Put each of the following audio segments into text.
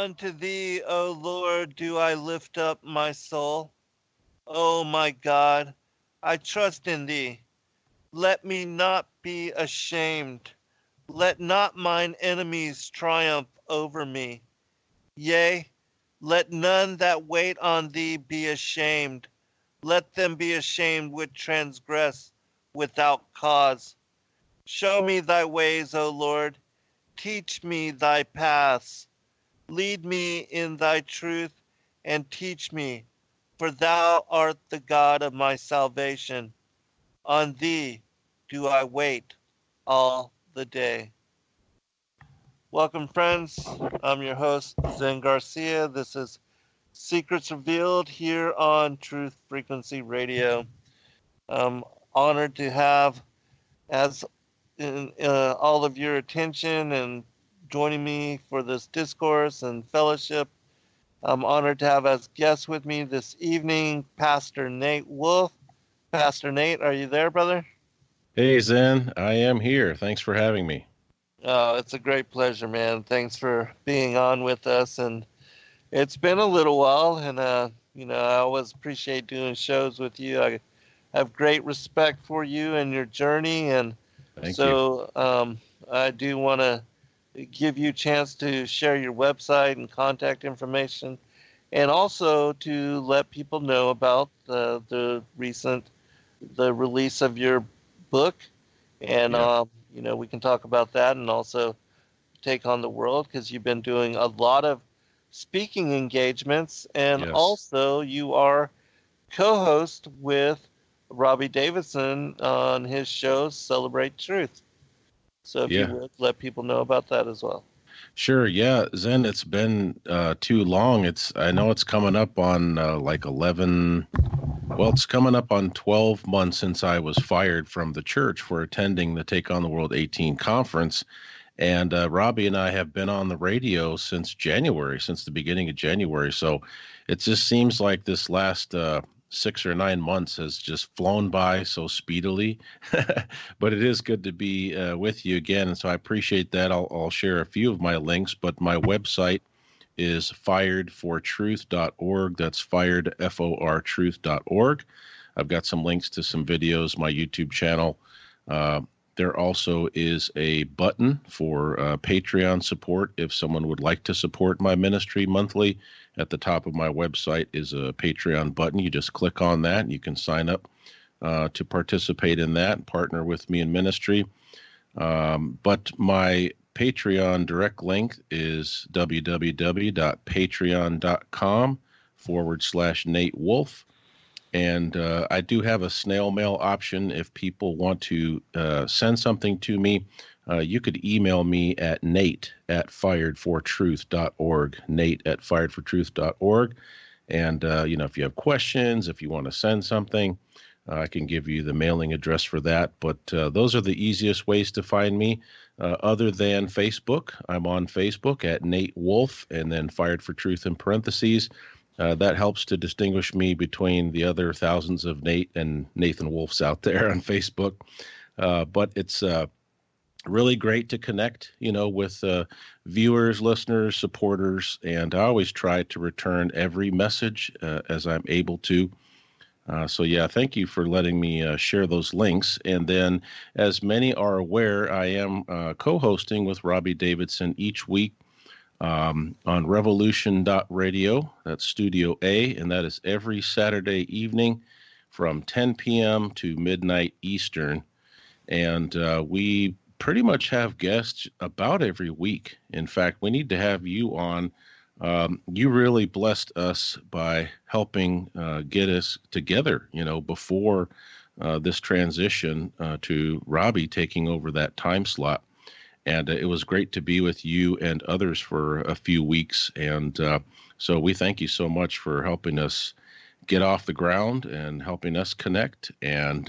Unto thee, O Lord, do I lift up my soul. O my God, I trust in thee. Let me not be ashamed. Let not mine enemies triumph over me. Yea, let none that wait on thee be ashamed. Let them be ashamed which transgress without cause. Show me thy ways, O Lord. Teach me thy paths. Lead me in thy truth and teach me, for thou art the God of my salvation. On thee do I wait all the day. Welcome, friends. I'm your host, Zen Garcia. This is Secrets Revealed here on Truth Frequency Radio. I'm honored to have as all of your attention and joining me for this discourse and fellowship. I'm honored to have as guest with me this evening, Pastor Nate Wolfe. Pastor Nate, are you there, brother? Hey, Zen, I am here. Thanks for having me. Oh, it's a great pleasure, man. Thanks for being on with us. And it's been a little while, and I always appreciate doing shows with you. I have great respect for you and your journey, and Thank you. so I do want to give you a chance to share your website and contact information, and also to let people know about the release of your book, and Yeah. we can talk about that, and also take on the world, because you've been doing a lot of speaking engagements, and Yes. also you are co-host with Robbie Davidson on his show Celebrate Truth. So if you Yeah. would let people know about that as well. Sure. Yeah, Zen, it's been too long. I know it's coming up on like 11. Well, it's coming up on 12 months since I was fired from the church for attending the Take on the World 18 conference. And Robbie and I have been on the radio since January, since the beginning of January. So it just seems like this last 6 or 9 months has just flown by so speedily. But it is good to be with you again. And so I appreciate that. I'll share a few of my links, but my website is firedfortruth.org. That's fired, FOR, truth.org. I've got some links to some videos, my YouTube channel. There also is a button for Patreon support if someone would like to support my ministry monthly. At the top of my website is a Patreon button. You just click on that and you can sign up to participate in that and partner with me in ministry. But my Patreon direct link is www.patreon.com/Nate Wolfe. And I do have a snail mail option. If people want to send something to me, you could email me at nate@firedfortruth.org, nate@firedfortruth.org. And, if you have questions, if you want to send something, I can give you the mailing address for that. But those are the easiest ways to find me. Other than Facebook, I'm on Facebook at Nate Wolfe and then Fired for Truth in parentheses. That helps to distinguish me between the other thousands of Nate and Nathan Wolfes out there on Facebook. But it's really great to connect, with viewers, listeners, supporters, and I always try to return every message as I'm able to. So yeah, thank you for letting me share those links. And then, as many are aware, I am co-hosting with Robbie Davidson each week on revolution.radio. That's Studio A, and that is every Saturday evening from 10 p.m. to midnight Eastern. And we pretty much have guests about every week. In fact, we need to have you on. You really blessed us by helping get us together, before this transition to Robbie taking over that time slot. And it was great to be with you and others for a few weeks. And so we thank you so much for helping us get off the ground and helping us connect. And,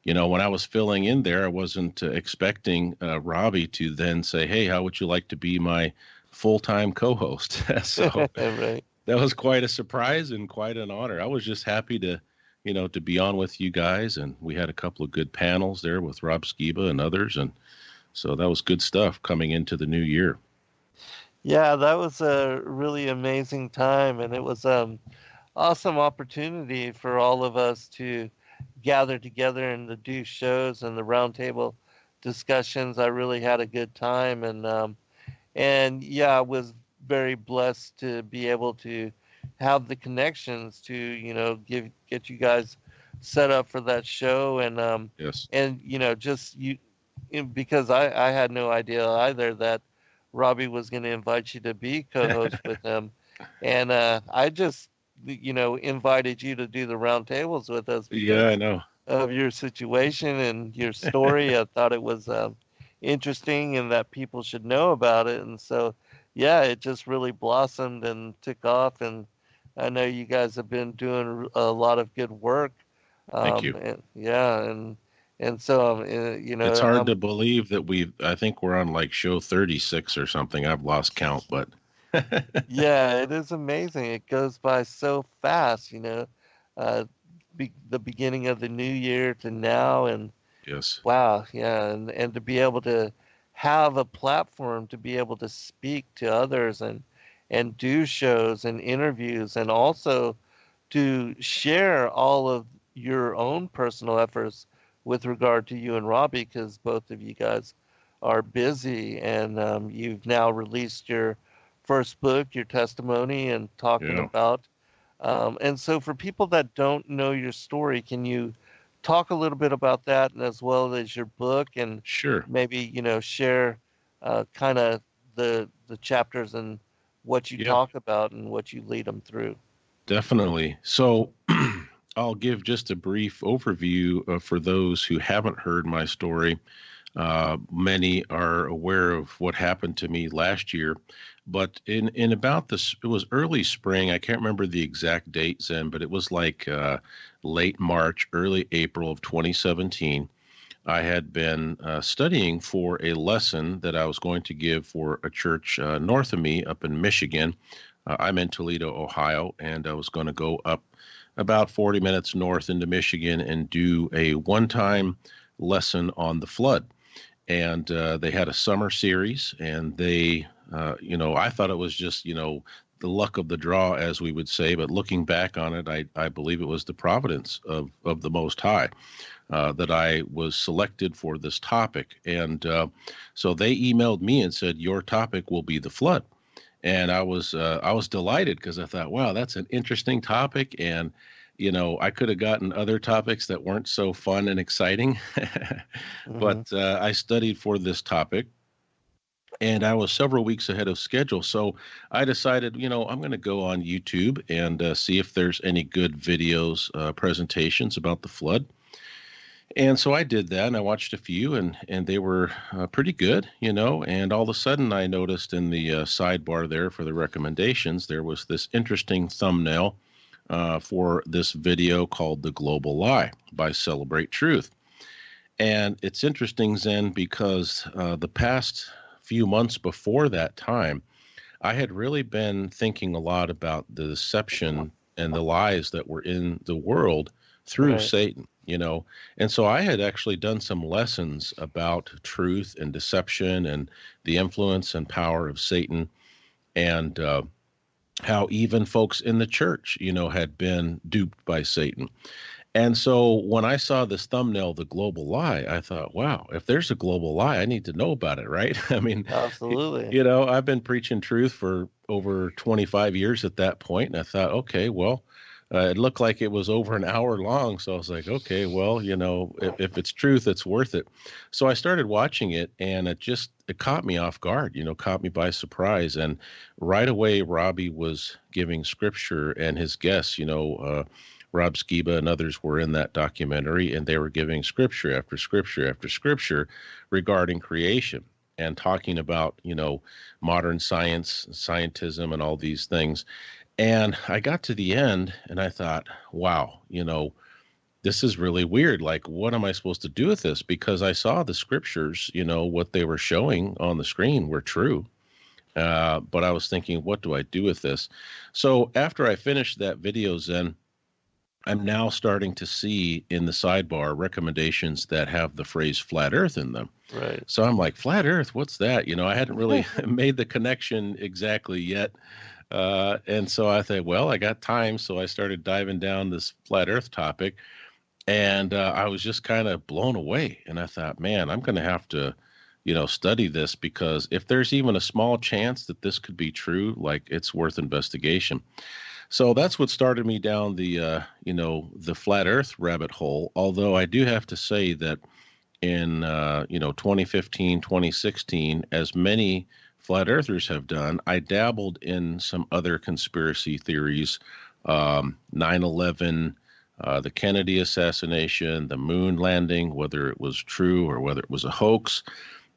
when I was filling in there, I wasn't expecting Robbie to then say, hey, how would you like to be my full-time co-host? So Right. that was quite a surprise and quite an honor. I was just happy to be on with you guys. And we had a couple of good panels there with Rob Skiba and others. And so that was good stuff coming into the new year. Yeah, that was a really amazing time, and it was awesome opportunity for all of us to gather together and to do shows and the roundtable discussions. I really had a good time, and yeah, I was very blessed to be able to have the connections to, get you guys set up for that show, Yes. and just because I had no idea either that Robbie was going to invite you to be co-host with him, and I just invited you to do the roundtables with us Yeah, because I know. of your situation and your story. I thought it was interesting and that people should know about it. And so, yeah, it just really blossomed and took off. And I know you guys have been doing a lot of good work. Thank you. And yeah, and so It's hard to believe that I think we're on like show 36 or something. I've lost count, but yeah, it is amazing. It goes by so fast, uh, the beginning of the new year to now, and yes. wow, yeah, and to be able to have a platform to be able to speak to others and do shows and interviews and also to share all of your own personal efforts with regard to you and Robbie, because both of you guys are busy and you've now released your first book, your testimony, and talking Yeah. about. And so, for people that don't know your story, can you talk a little bit about that, and as well as your book, and Sure. maybe share kind of the chapters and what you Yeah, talk about and what you lead them through? definitely. So I'll give just a brief overview for those who haven't heard my story. Many are aware of what happened to me last year, but in about this, it was early spring. I can't remember the exact date, Zen, but it was like late March, early April of 2017. I had been studying for a lesson that I was going to give for a church north of me up in Michigan. I'm in Toledo, Ohio, and I was going to go up about 40 minutes north into Michigan and do a one-time lesson on the flood. And they had a summer series, and I thought it was just, the luck of the draw, as we would say. But looking back on it, I believe it was the providence of the Most High that I was selected for this topic. And so they emailed me and said, your topic will be the flood. And I was delighted because I thought, wow, that's an interesting topic. And I could have gotten other topics that weren't so fun and exciting, Hmm. but I studied for this topic, and I was several weeks ahead of schedule. So I decided, I'm going to go on YouTube and see if there's any good videos, presentations about the flood. And so I did that, and I watched a few, and they were pretty good, And all of a sudden, I noticed in the sidebar there for the recommendations, there was this interesting thumbnail for this video called "The Global Lie" by Celebrate Truth. And it's interesting, Zen, because the past few months before that time, I had really been thinking a lot about the deception and the lies that were in the world through Right. Satan. And so I had actually done some lessons about truth and deception and the influence and power of Satan, and how even folks in the church, had been duped by Satan. And so when I saw this thumbnail, The Global Lie, I thought, wow, if there's a global lie, I need to know about it, right? I mean, Absolutely. I've been preaching truth for over 25 years at that point, and I thought, okay, well, it looked like it was over an hour long. So I was like, okay, well, if it's truth, it's worth it. So I started watching it, and it caught me off guard, caught me by surprise. And right away, Robbie was giving scripture, and his guests, Rob Skiba and others were in that documentary, and they were giving scripture after scripture after scripture regarding creation and talking about, modern science, scientism, and all these things. And I got to the end and I thought, wow, this is really weird. Like, what am I supposed to do with this? Because I saw the scriptures, what they were showing on the screen were true. But I was thinking, what do I do with this? So after I finished that video, Zen, I'm now starting to see in the sidebar recommendations that have the phrase flat earth in them. Right. So I'm like, flat earth, what's that? I hadn't really made the connection exactly yet. And so I thought, well, I got time. So I started diving down this flat earth topic, and I was just kind of blown away. And I thought, man, I'm going to have to, study this, because if there's even a small chance that this could be true, like, it's worth investigation. So that's what started me down the flat earth rabbit hole. Although I do have to say that in 2015, 2016, as many flat earthers have done, I dabbled in some other conspiracy theories, 9/11, the Kennedy assassination, the moon landing, whether it was true or whether it was a hoax.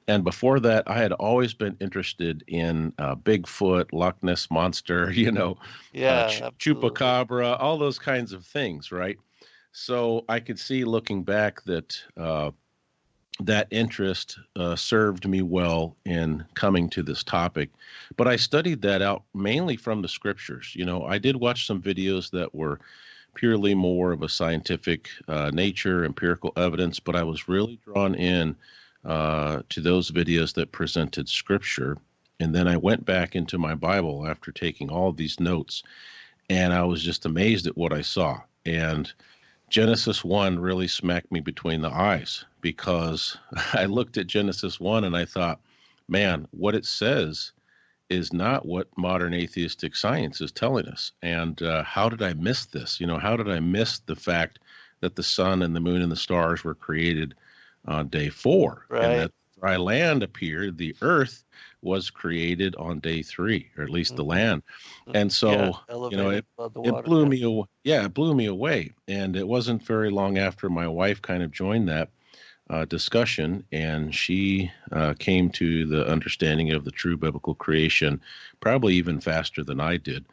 And before that, I had always been interested in Bigfoot, Loch Ness Monster, Yeah, absolutely. Chupacabra, all those kinds of things, right? So I could see, looking back, that that interest served me well in coming to this topic. But I studied that out mainly from the scriptures. I did watch some videos that were purely more of a scientific nature, empirical evidence, but I was really drawn in to those videos that presented scripture. And then I went back into my Bible after taking all of these notes, and I was just amazed at what I saw. And Genesis 1 really smacked me between the eyes, because I looked at Genesis 1 and I thought, man, what it says is not what modern atheistic science is telling us. And how did I miss this? How did I miss the fact that the sun and the moon and the stars were created on day 4, and Right. that dry land appeared, the earth was created on day 3, or at least the Hmm. land. And Yeah, so, elevated above the it water. blew Yeah. me away. Yeah, it blew me away. And it wasn't very long after my wife kind of joined that discussion, and she came to the understanding of the true biblical creation probably even faster than I did.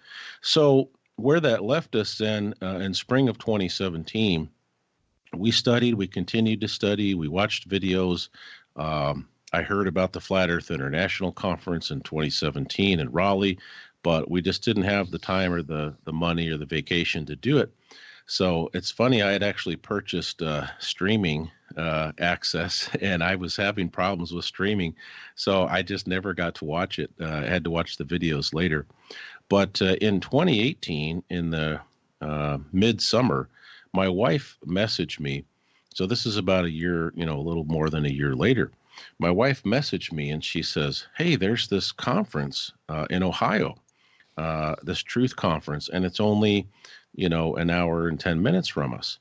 So where that left us then, in spring of 2017, we studied, we continued to study, we watched videos. I heard about the Flat Earth International Conference in 2017 in Raleigh, but we just didn't have the time or the money or the vacation to do it. So it's funny, I had actually purchased streaming access, and I was having problems with streaming. So I just never got to watch it. I had to watch the videos later. But in 2018, in the midsummer, my wife messaged me. So this is about a year, a little more than a year later. My wife messaged me and she says, "Hey, there's this conference in Ohio, this Truth Conference, and it's only, an hour and 10 minutes from us."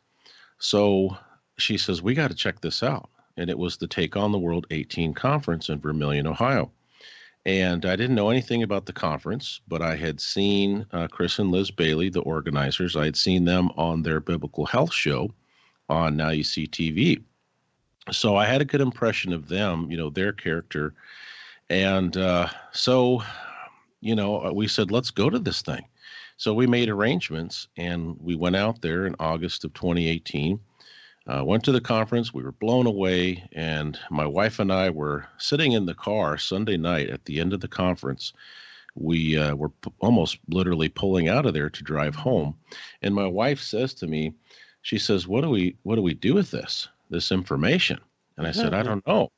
So she says, "We got to check this out." And it was the Take on the World 18 conference in Vermilion, Ohio. And I didn't know anything about the conference, but I had seen Chris and Liz Bailey, the organizers. I had seen them on their biblical health show on Now You See TV. So I had a good impression of them, their character. And we said, let's go to this thing. So we made arrangements and we went out there in August of 2018. Went to the conference. We were blown away. And my wife and I were sitting in the car Sunday night at the end of the conference. We were almost literally pulling out of there to drive home. And my wife says to me, she says, what do we do with this information? And I said, I don't know.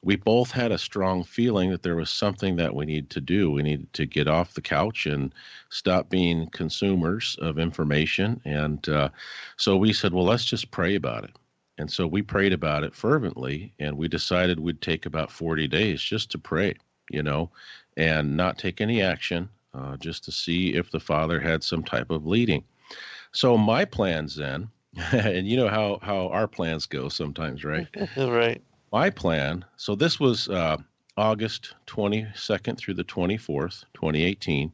We both had a strong feeling that there was something that we need to do. We needed to get off the couch and stop being consumers of information. And so we said, well, let's just pray about it. And so we prayed about it fervently, and we decided we'd take about 40 days just to pray, and not take any action, just to see if the Father had some type of leading. So my plans then, and you know how our plans go sometimes, right? Right. My plan, so this was August 22nd through the 24th, 2018.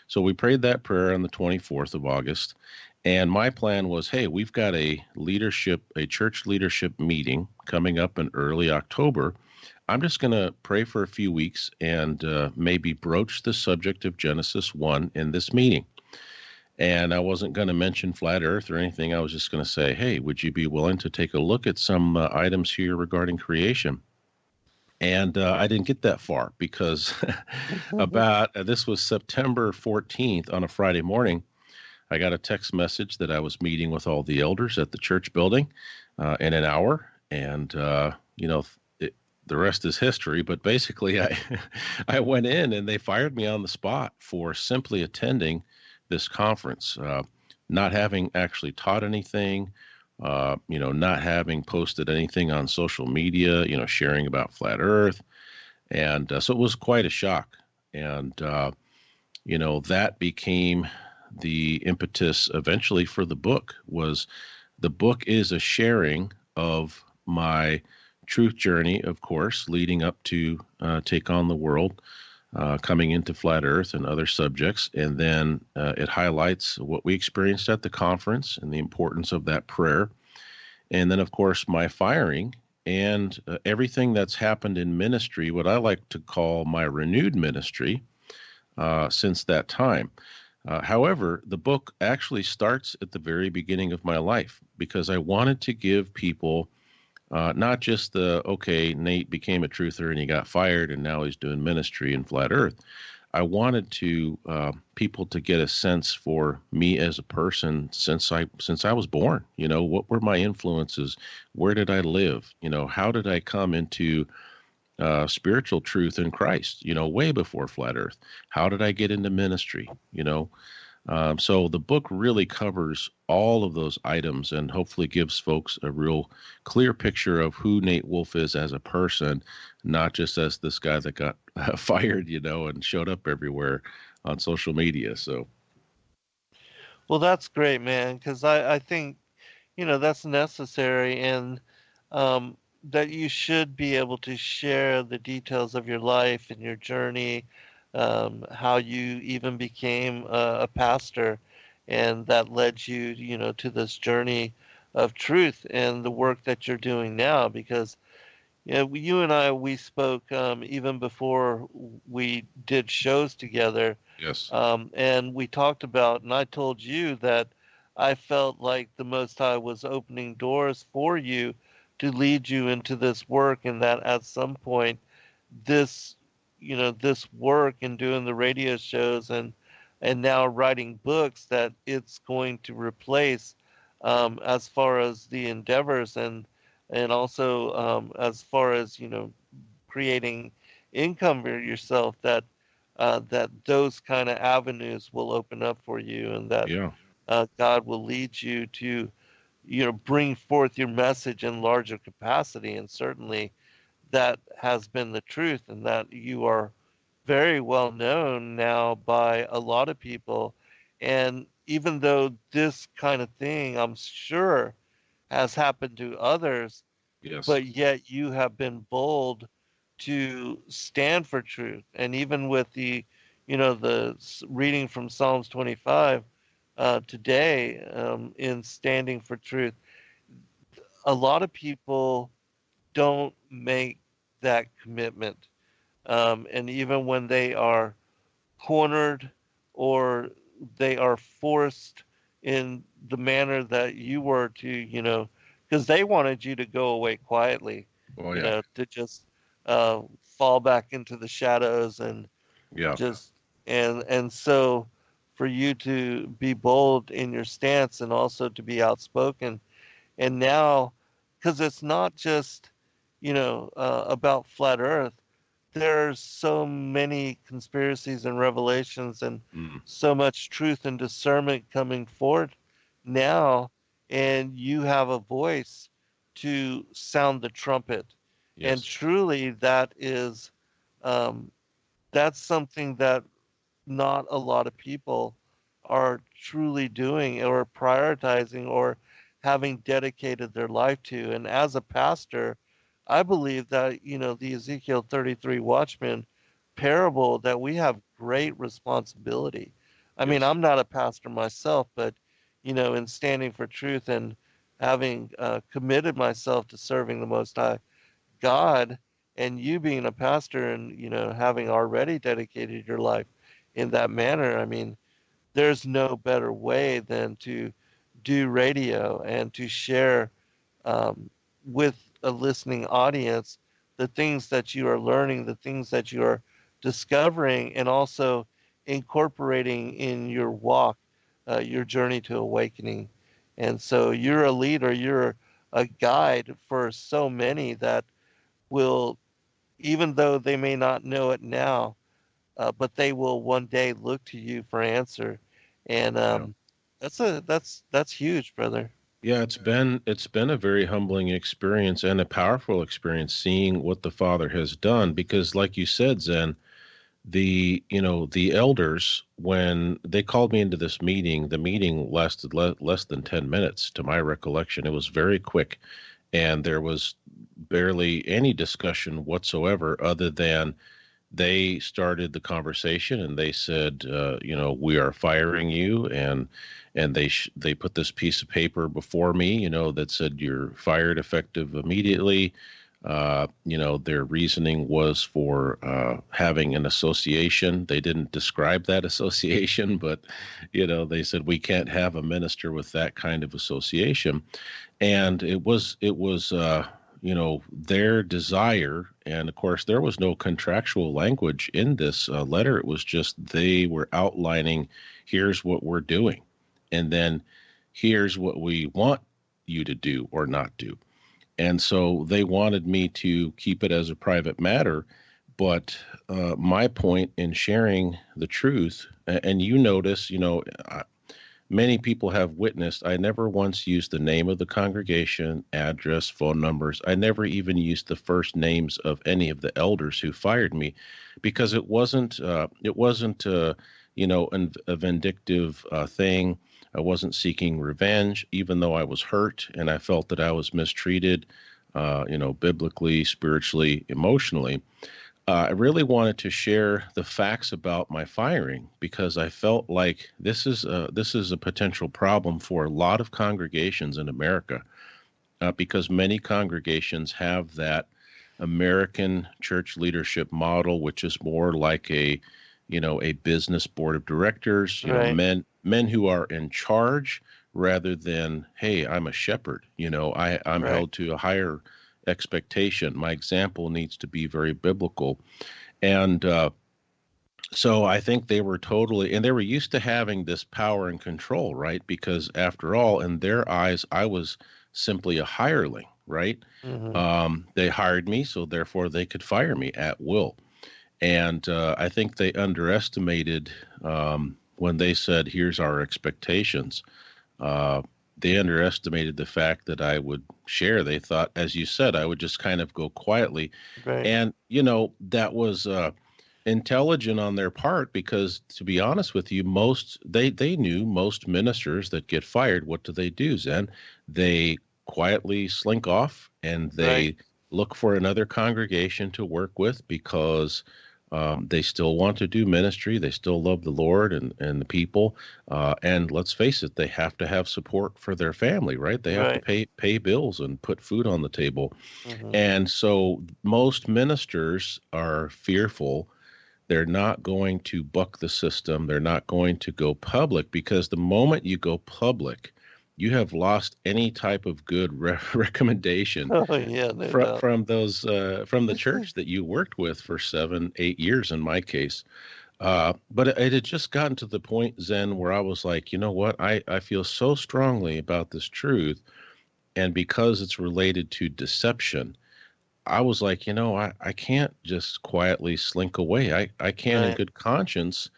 So we prayed that prayer on the 24th of August. And my plan was, hey, we've got a church leadership meeting coming up in early October. I'm just going to pray for a few weeks and maybe broach the subject of Genesis 1 in this meeting. And I wasn't going to mention flat earth or anything. I was just going to say, hey, would you be willing to take a look at some items here regarding creation? And I didn't get that far, because this was September 14th on a Friday morning. I got a text message that I was meeting with all the elders at the church building in an hour. And, the rest is history. But basically, I went in and they fired me on the spot for simply attending this conference, not having actually taught anything, not having posted anything on social media, sharing about flat Earth. And so it was quite a shock. And, that became the impetus eventually for the book. Was the book is a sharing of my truth journey, of course, leading up to Take on the World, coming into flat Earth and other subjects. And then it highlights what we experienced at the conference and the importance of that prayer. And then, of course, my firing and everything that's happened in ministry, what I like to call my renewed ministry since that time. However, the book actually starts at the very beginning of my life because I wanted to give people not just okay, Nate became a truther and he got fired and now he's doing ministry in flat Earth. I wanted to people to get a sense for me as a person since I was born. What were my influences? Where did I live? How did I come into spiritual truth in Christ? Way before flat Earth. How did I get into ministry? So the book really covers all of those items and hopefully gives folks a real clear picture of who Nate Wolfe is as a person, not just as this guy that got fired, and showed up everywhere on social media. So, Well, that's great, man, because I think, that's necessary, and that you should be able to share the details of your life and your journey, how you even became a pastor, and that led you, to this journey of truth and the work that you're doing now. Because you and we spoke even before we did shows together, yes. and we talked about, and I told you that I felt like the Most High was opening doors for you to lead you into this work, and that at some point, this, this work and doing the radio shows and now writing books, that it's going to replace, as far as the endeavors and also as far as creating income for yourself, that those kind of avenues will open up for you, and that Yeah. God will lead you to bring forth your message in larger capacity. And certainly that has been the truth, and that you are very well known now by a lot of people. And even though this kind of thing, I'm sure, has happened to others, Yes. but yet you have been bold to stand for truth. And even with the reading from Psalms 25 today, in standing for truth, a lot of people don't make that commitment. And even when they are cornered or they are forced in the manner that you were to, because they wanted you to go away quietly, Oh, yeah. to just fall back into the shadows and Yeah. just and so for you to be bold in your stance and also to be outspoken, and now, because it's not just about flat Earth, there's so many conspiracies and revelations and Mm. so much truth and discernment coming forward now, and you have a voice to sound the trumpet. And Yes. truly um, that's something that not a lot of people are truly doing or prioritizing or having dedicated their life to. And as a pastor, I believe that, the Ezekiel 33 watchman parable, that we have great responsibility. I mean, Yes. I'm not a pastor myself, but, in standing for truth and having committed myself to serving the Most High God, and you being a pastor and having already dedicated your life in that manner, I mean, there's no better way than to do radio and to share um, with a listening audience the things that you are learning, the things that you are discovering, and also incorporating in your walk your journey to awakening. And so you're a leader, you're a guide for so many that will, even though they may not know it now, but they will one day look to you for answer. And Yeah. that's huge, brother. Yeah, it's been a very humbling experience and a powerful experience seeing what the Father has done because like you said, Zen, the elders when they called me into this meeting, the meeting lasted less than 10 minutes to my recollection. It was very quick and there was barely any discussion whatsoever other than they started the conversation and they said, we are firing you, and they put this piece of paper before me, that said you're fired effective immediately. Their reasoning was for having an association. They didn't describe that association, but they said we can't have a minister with that kind of association, and it was their desire. And of course, there was no contractual language in this letter. It was just they were outlining, here's what we're doing. And then here's what we want you to do or not do. And so they wanted me to keep it as a private matter. But my point in sharing the truth, and you notice, many people have witnessed, I never once used the name of the congregation, address, phone numbers. I never even used the first names of any of the elders who fired me because it wasn't a vindictive thing. I wasn't seeking revenge, even though I was hurt and I felt that I was mistreated, biblically, spiritually, emotionally. I really wanted to share the facts about my firing because I felt like this is a potential problem for a lot of congregations in America, because many congregations have that American church leadership model, which is more like a business board of directors, Right, men who are in charge rather than, hey, I'm a shepherd. I'm right, held to a higher expectation. My example needs to be very biblical. And so I think they were totally, and they were used to having this power and control, right? Because after all, in their eyes, I was simply a hireling, right? hmm They hired me, so therefore they could fire me at will. And I think they underestimated when they said, here's our expectations. Uh, they underestimated the fact that I would share. They thought, as you said, I would just kind of go quietly. right, And, that was intelligent on their part because, to be honest with you, they knew most ministers that get fired, what do, Zen? They quietly slink off and right, they look for another congregation to work with because they still want to do ministry. They still love the Lord and the people. And let's face it, they have to have support for their family, right? They have to right, pay bills and put food on the table. hmm And so most ministers are fearful. They're not going to buck the system. They're not going to go public because the moment you go public, you have lost any type of good recommendation Oh yeah, no doubt. from the church that you worked with for 7, 8 years in my case. But it had just gotten to the point, Zen, where I was like, you know what? I feel so strongly about this truth. And because it's related to deception, I was like, I can't just quietly slink away. I can't in Right, good conscience,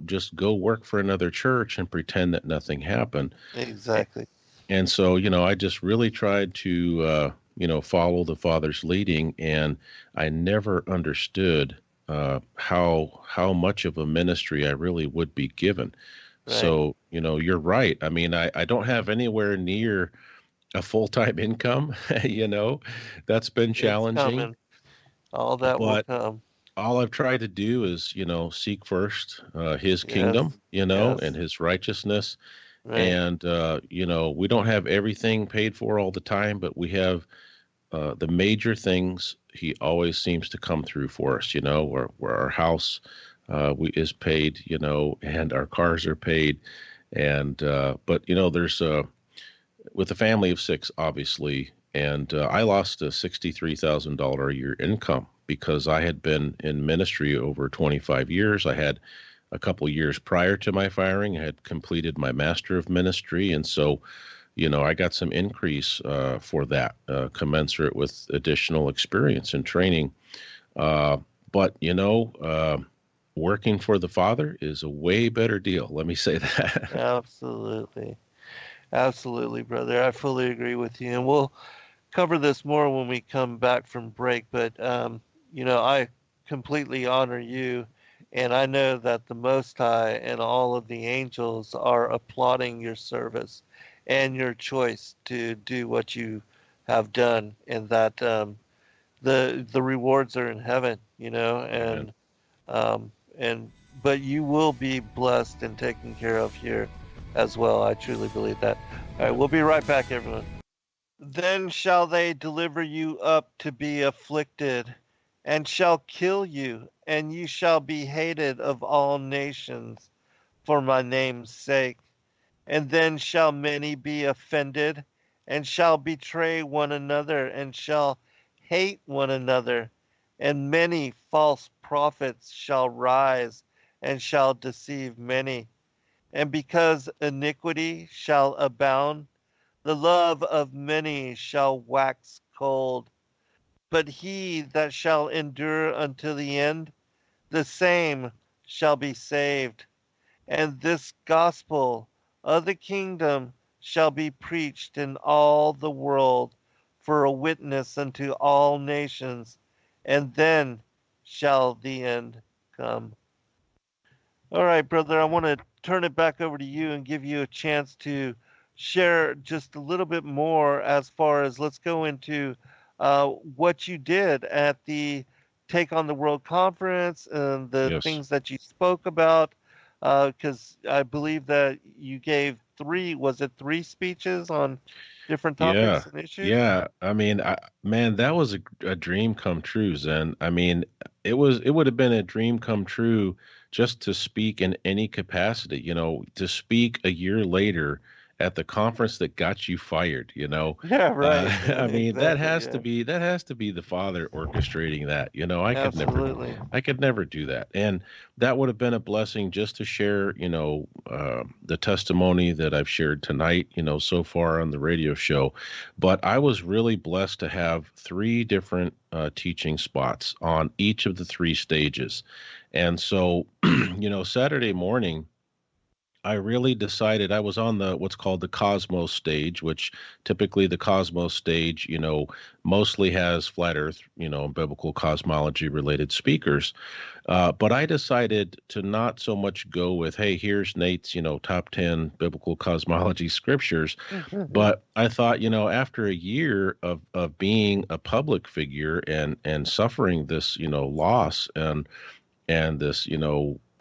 just go work for another church and pretend that nothing happened. exactly. And so, I just really tried to, follow the Father's leading, and I never understood how much of a ministry I really would be given. Right. So, you're right. I mean, I don't have anywhere near a full-time income. you know, that's been It's challenging, coming. All that will but come. all I've tried to do is, seek first His Yes. kingdom, and Yes. His righteousness. Right. And we don't have everything paid for all the time, but we have the major things. He always seems to come through for us, where our house is paid, and our cars are paid. And but there's with a family of six, obviously, and I lost a $63,000 a year income because I had been in ministry over 25 years. I had a couple years prior to my firing. I had completed my Master of Ministry, and so I got some increase for that, commensurate with additional experience and training. But working for the Father is a way better deal. Let me say that. Absolutely. Absolutely, brother. I fully agree with you. And we'll cover this more when we come back from break. But, I completely honor you. And I know that the Most High and all of the angels are applauding your service and your choice to do what you have done, and that the rewards are in heaven, Amen. um, and but you will be blessed and taken care of here as well. I truly believe that. All right, Amen. we'll be right back, everyone. Then shall they deliver you up to be afflicted, and shall kill you, and you shall be hated of all nations for my name's sake. And then shall many be offended, and shall betray one another, and shall hate one another. And many false prophets shall rise, and shall deceive many. And because iniquity shall abound, the love of many shall wax cold. But he that shall endure unto the end, the same shall be saved. And this gospel of the kingdom shall be preached in all the world for a witness unto all nations, and then shall the end come. All right, brother, I want to turn it back over to you and give you a chance to share just a little bit more as far as let's go into what you did at the Take on the World conference and the Yes. things that you spoke about. Because I believe that you gave was it three speeches on different Yeah. topics and issues? Yeah. I mean, man, that was a dream come true, Zen. I mean, it would have been a dream come true just to speak in any capacity, to speak a year later at the conference that got you fired. Yeah, right. I mean, that Exactly. has to Yeah. be the Father orchestrating that. Absolutely. I could never do that. And that would have been a blessing just to share, the testimony that I've shared tonight, so far on the radio show. But I was really blessed to have three different teaching spots on each of the three stages. And so, Saturday morning, I really decided I was on the what's called the Cosmos stage, which typically the Cosmos stage, mostly has flat Earth, biblical cosmology related speakers. But I decided to not so much go with, hey, here's Nate's, top 10 biblical cosmology scriptures. But I thought, after a year of being a public figure and suffering this, loss and this,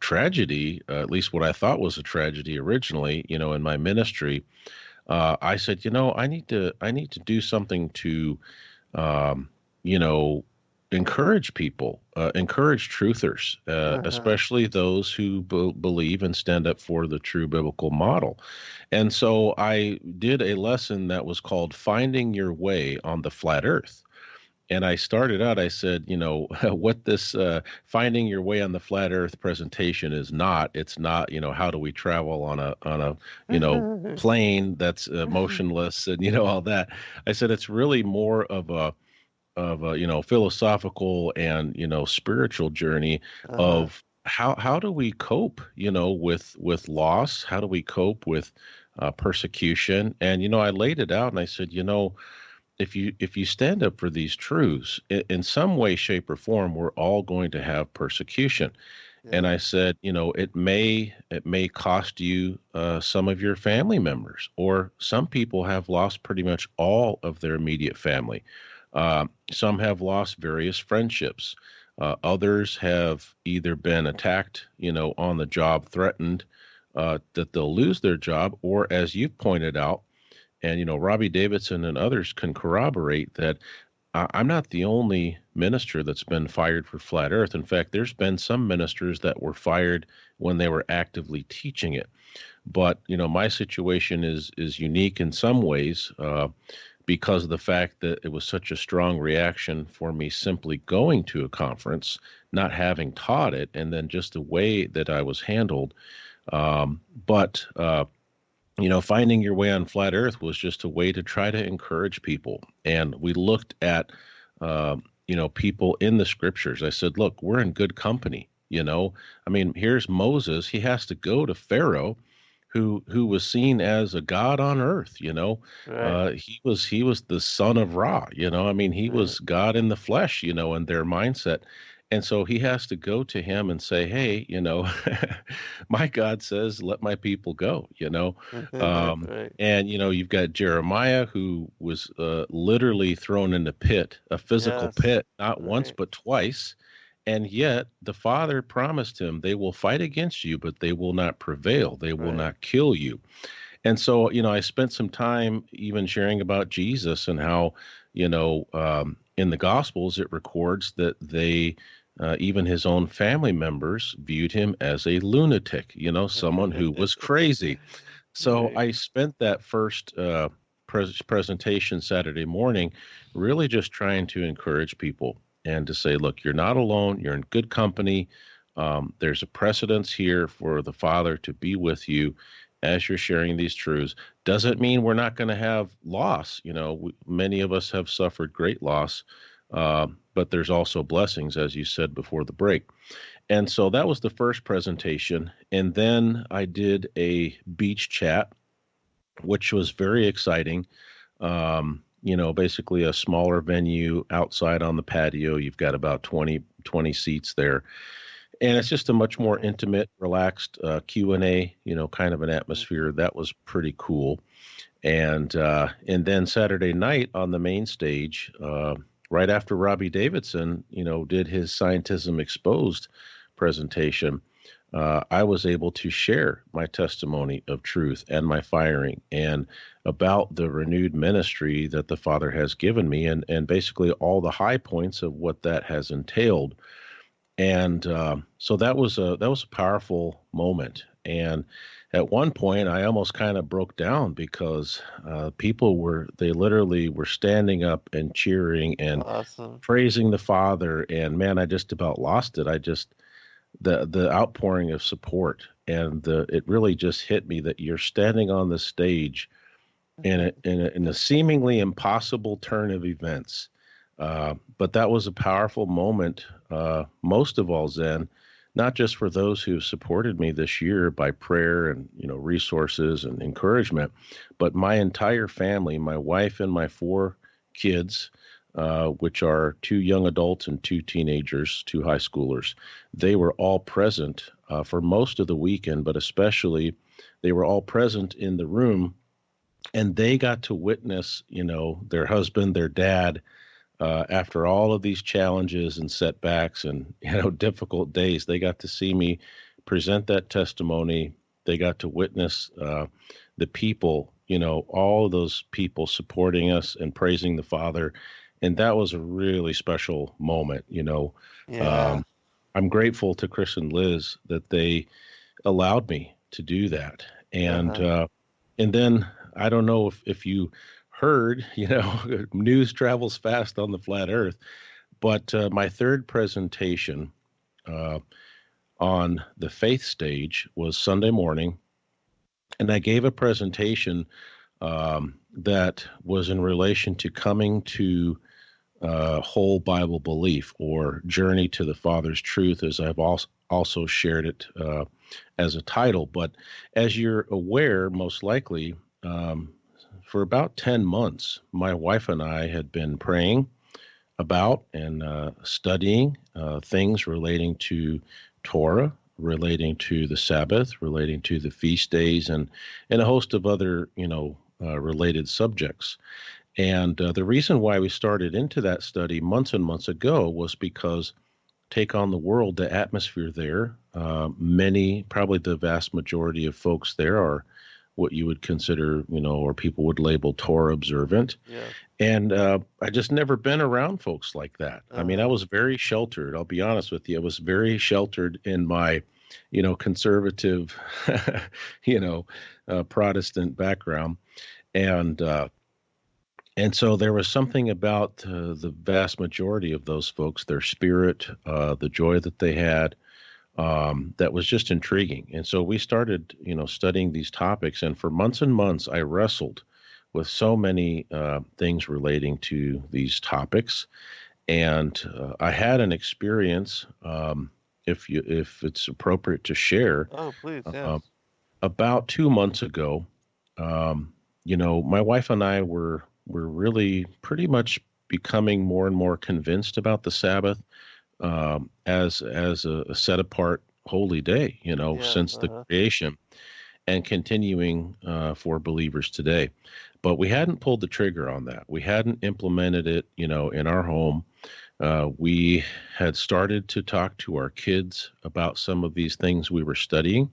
tragedy, at least what I thought was a tragedy originally, in my ministry, I said, I need to do something to, um, you know, encourage people, encourage truthers, Uh-huh. especially those who believe and stand up for the true biblical model. And so I did a lesson that was called Finding Your Way on the Flat Earth. And I started out, I said, what this finding your way on the flat earth presentation is not, it's not, how do we travel on a, plane that's motionless and, all that. I said, it's really more of a, philosophical and, spiritual journey Uh-huh. of how do we cope, with loss? How do we cope with persecution? And, I laid it out and I said, if you stand up for these truths in some way, shape, or form, we're all going to have persecution. And Yeah. I said, it may cost you some of your family members, or some people have lost pretty much all of their immediate family. Some have lost various friendships. Others have either been attacked, on the job, threatened that they'll lose their job, or as you've pointed out, and Robbie Davidson and others can corroborate that I'm not the only minister that's been fired for flat Earth. In fact, there's been some ministers that were fired when they were actively teaching it. But my situation is unique in some ways. because of the fact that it was such a strong reaction for me simply going to a conference, not having taught it, and then just the way that I was handled. But finding your way on flat Earth was just a way to try to encourage people. And we looked at, people in the scriptures. I said, look, we're in good company. I mean, here's Moses. He has to go to Pharaoh, who was seen as a god on earth. Right. He was the son of Ra. I mean, he Right. was God in the flesh. In their mindset. And so he has to go to him and say, hey, my God says, let my people go. Right. And you've got Jeremiah, who was literally thrown in the pit, a physical Yes. pit, not once Right. but twice. And yet the Father promised him, they will fight against you, but they will not prevail. They will Right. not kill you. And so, I spent some time even sharing about Jesus and how, in the Gospels, it records that even his own family members viewed him as a lunatic, someone who was crazy. So Right. I spent that first presentation Saturday morning really just trying to encourage people and to say, look, you're not alone. You're in good company. There's a precedence here for the Father to be with you as you're sharing these truths. Doesn't mean we're not going to have loss. Many of us have suffered great loss, but there's also blessings, as you said before the break. And so that was the first presentation. And then I did a beach chat, which was very exciting. Basically a smaller venue outside on the patio. You've got about 20 seats there. And it's just a much more Right. intimate, relaxed Q&A, kind of an atmosphere. That was pretty cool. And then Saturday night on the main stage, right after Robbie Davidson, did his Scientism Exposed presentation, I was able to share my testimony of truth and my firing and about the renewed ministry that the Father has given me, and basically all the high points of what that has entailed. And so that was a powerful moment. And at one point, I almost kind of broke down because they literally were standing up and cheering and Awesome. praising the Father. And man, I just about lost it. The outpouring of support, and it really just hit me that you're standing on the stage in a seemingly impossible turn of events. But that was a powerful moment, most of all, Zen, not just for those who supported me this year by prayer and resources and encouragement, but my entire family, my wife and my 4 kids, which are 2 young adults and 2 teenagers, 2 high schoolers. They were all present for most of the weekend, but especially they were all present in the room, and they got to witness, their husband, their dad, after all of these challenges and setbacks and difficult days. They got to see me present that testimony. They got to witness the people, all of those people supporting us and praising the Father, and that was a really special moment. Yeah. um, I'm grateful to Chris and Liz that they allowed me to do that. and Uh-huh. uh, and then I don't know if you heard, news travels fast on the flat Earth, but my third presentation uh, on the faith stage was Sunday morning, and I gave a presentation that was in relation to coming to whole Bible belief, or journey to the Father's truth, as I've also shared it as a title. But as you're aware, most likely, for about 10 months, my wife and I had been praying about and studying things relating to Torah, relating to the Sabbath, relating to the feast days, and a host of other, related subjects. And the reason why we started into that study months and months ago was because Take on the World, the atmosphere there, many, probably the vast majority of folks there are what you would consider, or people would label Torah observant. Yes. And I just never been around folks like that. I mean, I Uh-huh. was very sheltered. I'll be honest with you. I was very sheltered in my, conservative, Protestant background. And And so there was something about the vast majority of those folks, their spirit, the joy that they had, that was just intriguing. And so we started, studying these topics. And for months and months, I wrestled with so many things relating to these topics. And I had an experience, if it's appropriate to share, Oh, please, uh, yes. about 2 months ago. My wife and I were really pretty much becoming more and more convinced about the Sabbath, as a set apart holy day, Yes, since the uh-huh. creation, and continuing for believers today. But we hadn't pulled the trigger on that. We hadn't implemented it, in our home. We had started to talk to our kids about some of these things we were studying,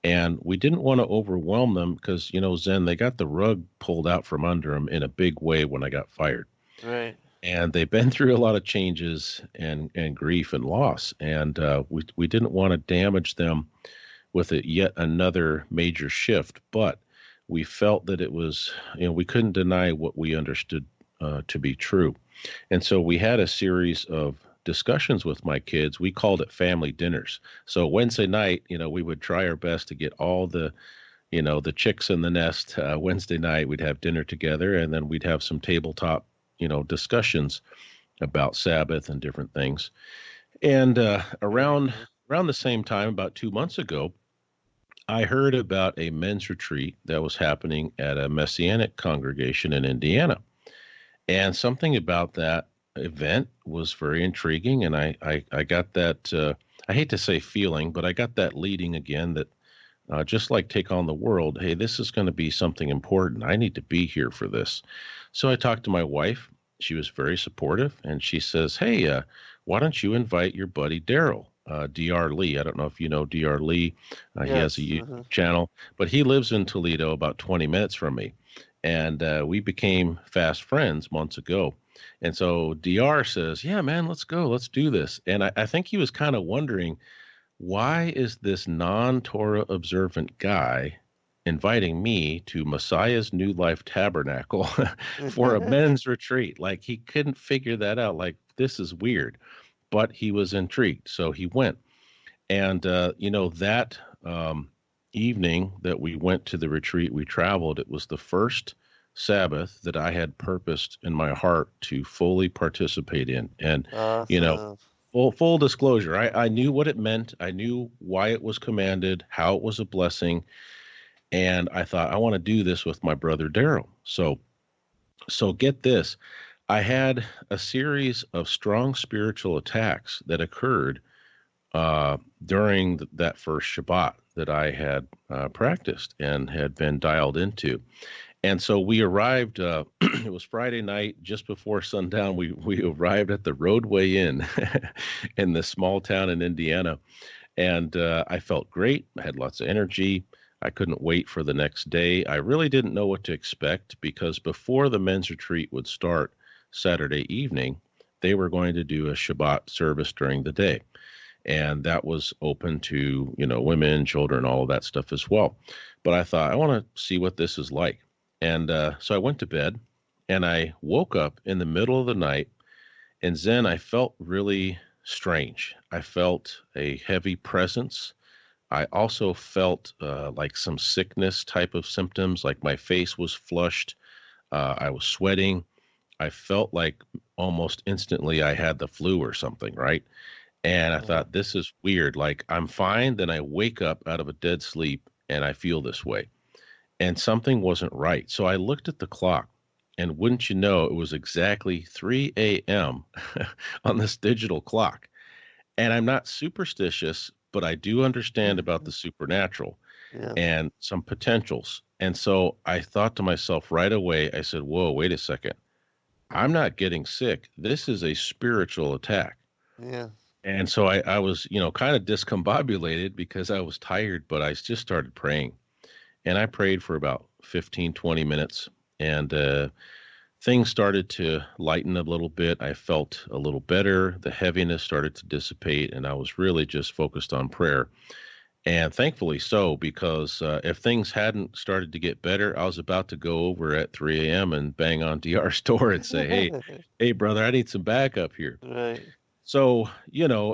and we didn't want to overwhelm them because, Zen, they got the rug pulled out from under them in a big way when I got fired. Right. And they've been through a lot of changes and grief and loss. And we didn't want to damage them with yet another major shift. But we felt that it was, we couldn't deny what we understood to be true. And so we had a series of discussions with my kids. We called it family dinners. So Wednesday night, we would try our best to get all the chicks in the nest. Wednesday night, we'd have dinner together, and then we'd have some tabletop, discussions about Sabbath and different things. And Very around good. around the same time, about 2 months ago, I heard about a men's retreat that was happening at a Messianic congregation in Indiana. And something about that event was very intriguing. And I got that, I hate to say feeling, but I got that leading again that just like Take on the World, hey, this is going to be something important. I need to be here for this. So I talked to my wife. She was very supportive. And she says, hey, why don't you invite your buddy Daryl? Dr. Lee. I don't know if you know Dr. Lee. He has a Yes. YouTube channel, but he lives in Toledo, about 20 minutes from me. And we became fast friends months ago. And so DR says, yeah, man, let's go. Let's do this. And I think he was kind of wondering, why is this non-Torah observant guy inviting me to Messiah's New Life Tabernacle for a men's retreat? Like, he couldn't figure that out. Like, this is weird. But he was intrigued. So he went. And, that evening that we went to the retreat, we traveled. It was the first Sabbath that I had purposed in my heart to fully participate in. And, you know, Awesome. full disclosure, I knew what it meant. I knew why it was commanded, how it was a blessing. And I thought, I want to do this with my brother Daryl. So get this. I had a series of strong spiritual attacks that occurred during that first Shabbat that I had practiced and had been dialed into. And so we arrived, it was Friday night, just before sundown. We arrived at the Roadway Inn in this small town in Indiana. And I felt great. I had lots of energy. I couldn't wait for the next day. I really didn't know what to expect because before the men's retreat would start Saturday evening, they were going to do a Shabbat service during the day. And that was open to, women, children, all of that stuff as well. But I thought, I want to see what this is like. And so I went to bed and I woke up in the middle of the night. And then I felt really strange. I felt a heavy presence. I also felt like some sickness type of symptoms, like my face was flushed. I was sweating. I felt like almost instantly I had the flu or something, right? And I Uh-huh. thought, this is weird. Like, I'm fine. Then I wake up out of a dead sleep and I feel this way. And something wasn't right. So I looked at the clock, and wouldn't you know, it was exactly 3 a.m. on this digital clock. And I'm not superstitious, but I do understand about the supernatural Yes. and some potentials. And so I thought to myself right away, I said, whoa, wait a second. I'm not getting sick. This is a spiritual attack. Yes. And so I was, kind of discombobulated because I was tired, but I just started praying. And I prayed for about 15, 20 minutes. And things started to lighten a little bit. I felt a little better. The heaviness started to dissipate. And I was really just focused on prayer. And thankfully so, because if things hadn't started to get better, I was about to go over at 3 a.m. and bang on DR's door and say, hey, brother, I need some backup here. Right. So,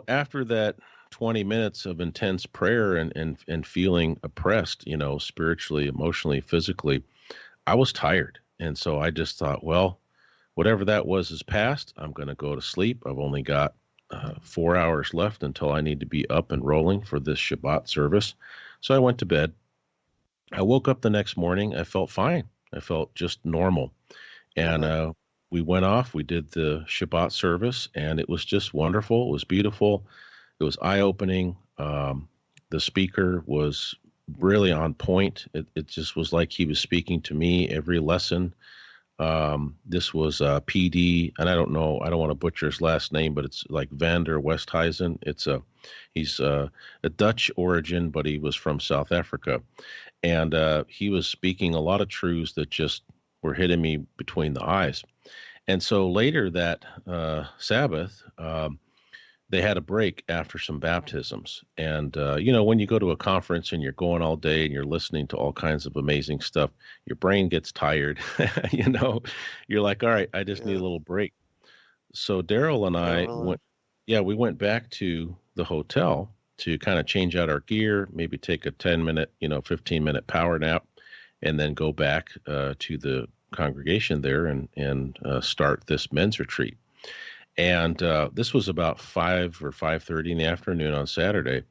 after that 20 minutes of intense prayer and feeling oppressed, spiritually, emotionally, physically, I was tired. And so I just thought, well, whatever that was is past. I'm going to go to sleep. I've only got 4 hours left until I need to be up and rolling for this Shabbat service. So I went to bed. I woke up the next morning. I felt fine. I felt just normal. And Uh-huh. we went off. We did the Shabbat service, and it was just wonderful. It was beautiful. It was eye opening. The speaker was really on point. It just was like he was speaking to me every lesson. This was PD, and I don't know, I don't want to butcher his last name, but it's like Vander Westhuizen. He's a Dutch origin, but he was from South Africa, and he was speaking a lot of truths that just were hitting me between the eyes. And so later that Sabbath, they had a break after some baptisms. And, when you go to a conference and you're going all day and you're listening to all kinds of amazing stuff, your brain gets tired. You're like, all right, I just need a Yeah. little break. So Daryl and I Totally. we went back to the hotel to kind of change out our gear, maybe take a 10-minute, 15-minute power nap, and then go back to the congregation there and start this men's retreat. And this was about 5 or 5:30 in the afternoon on Saturday.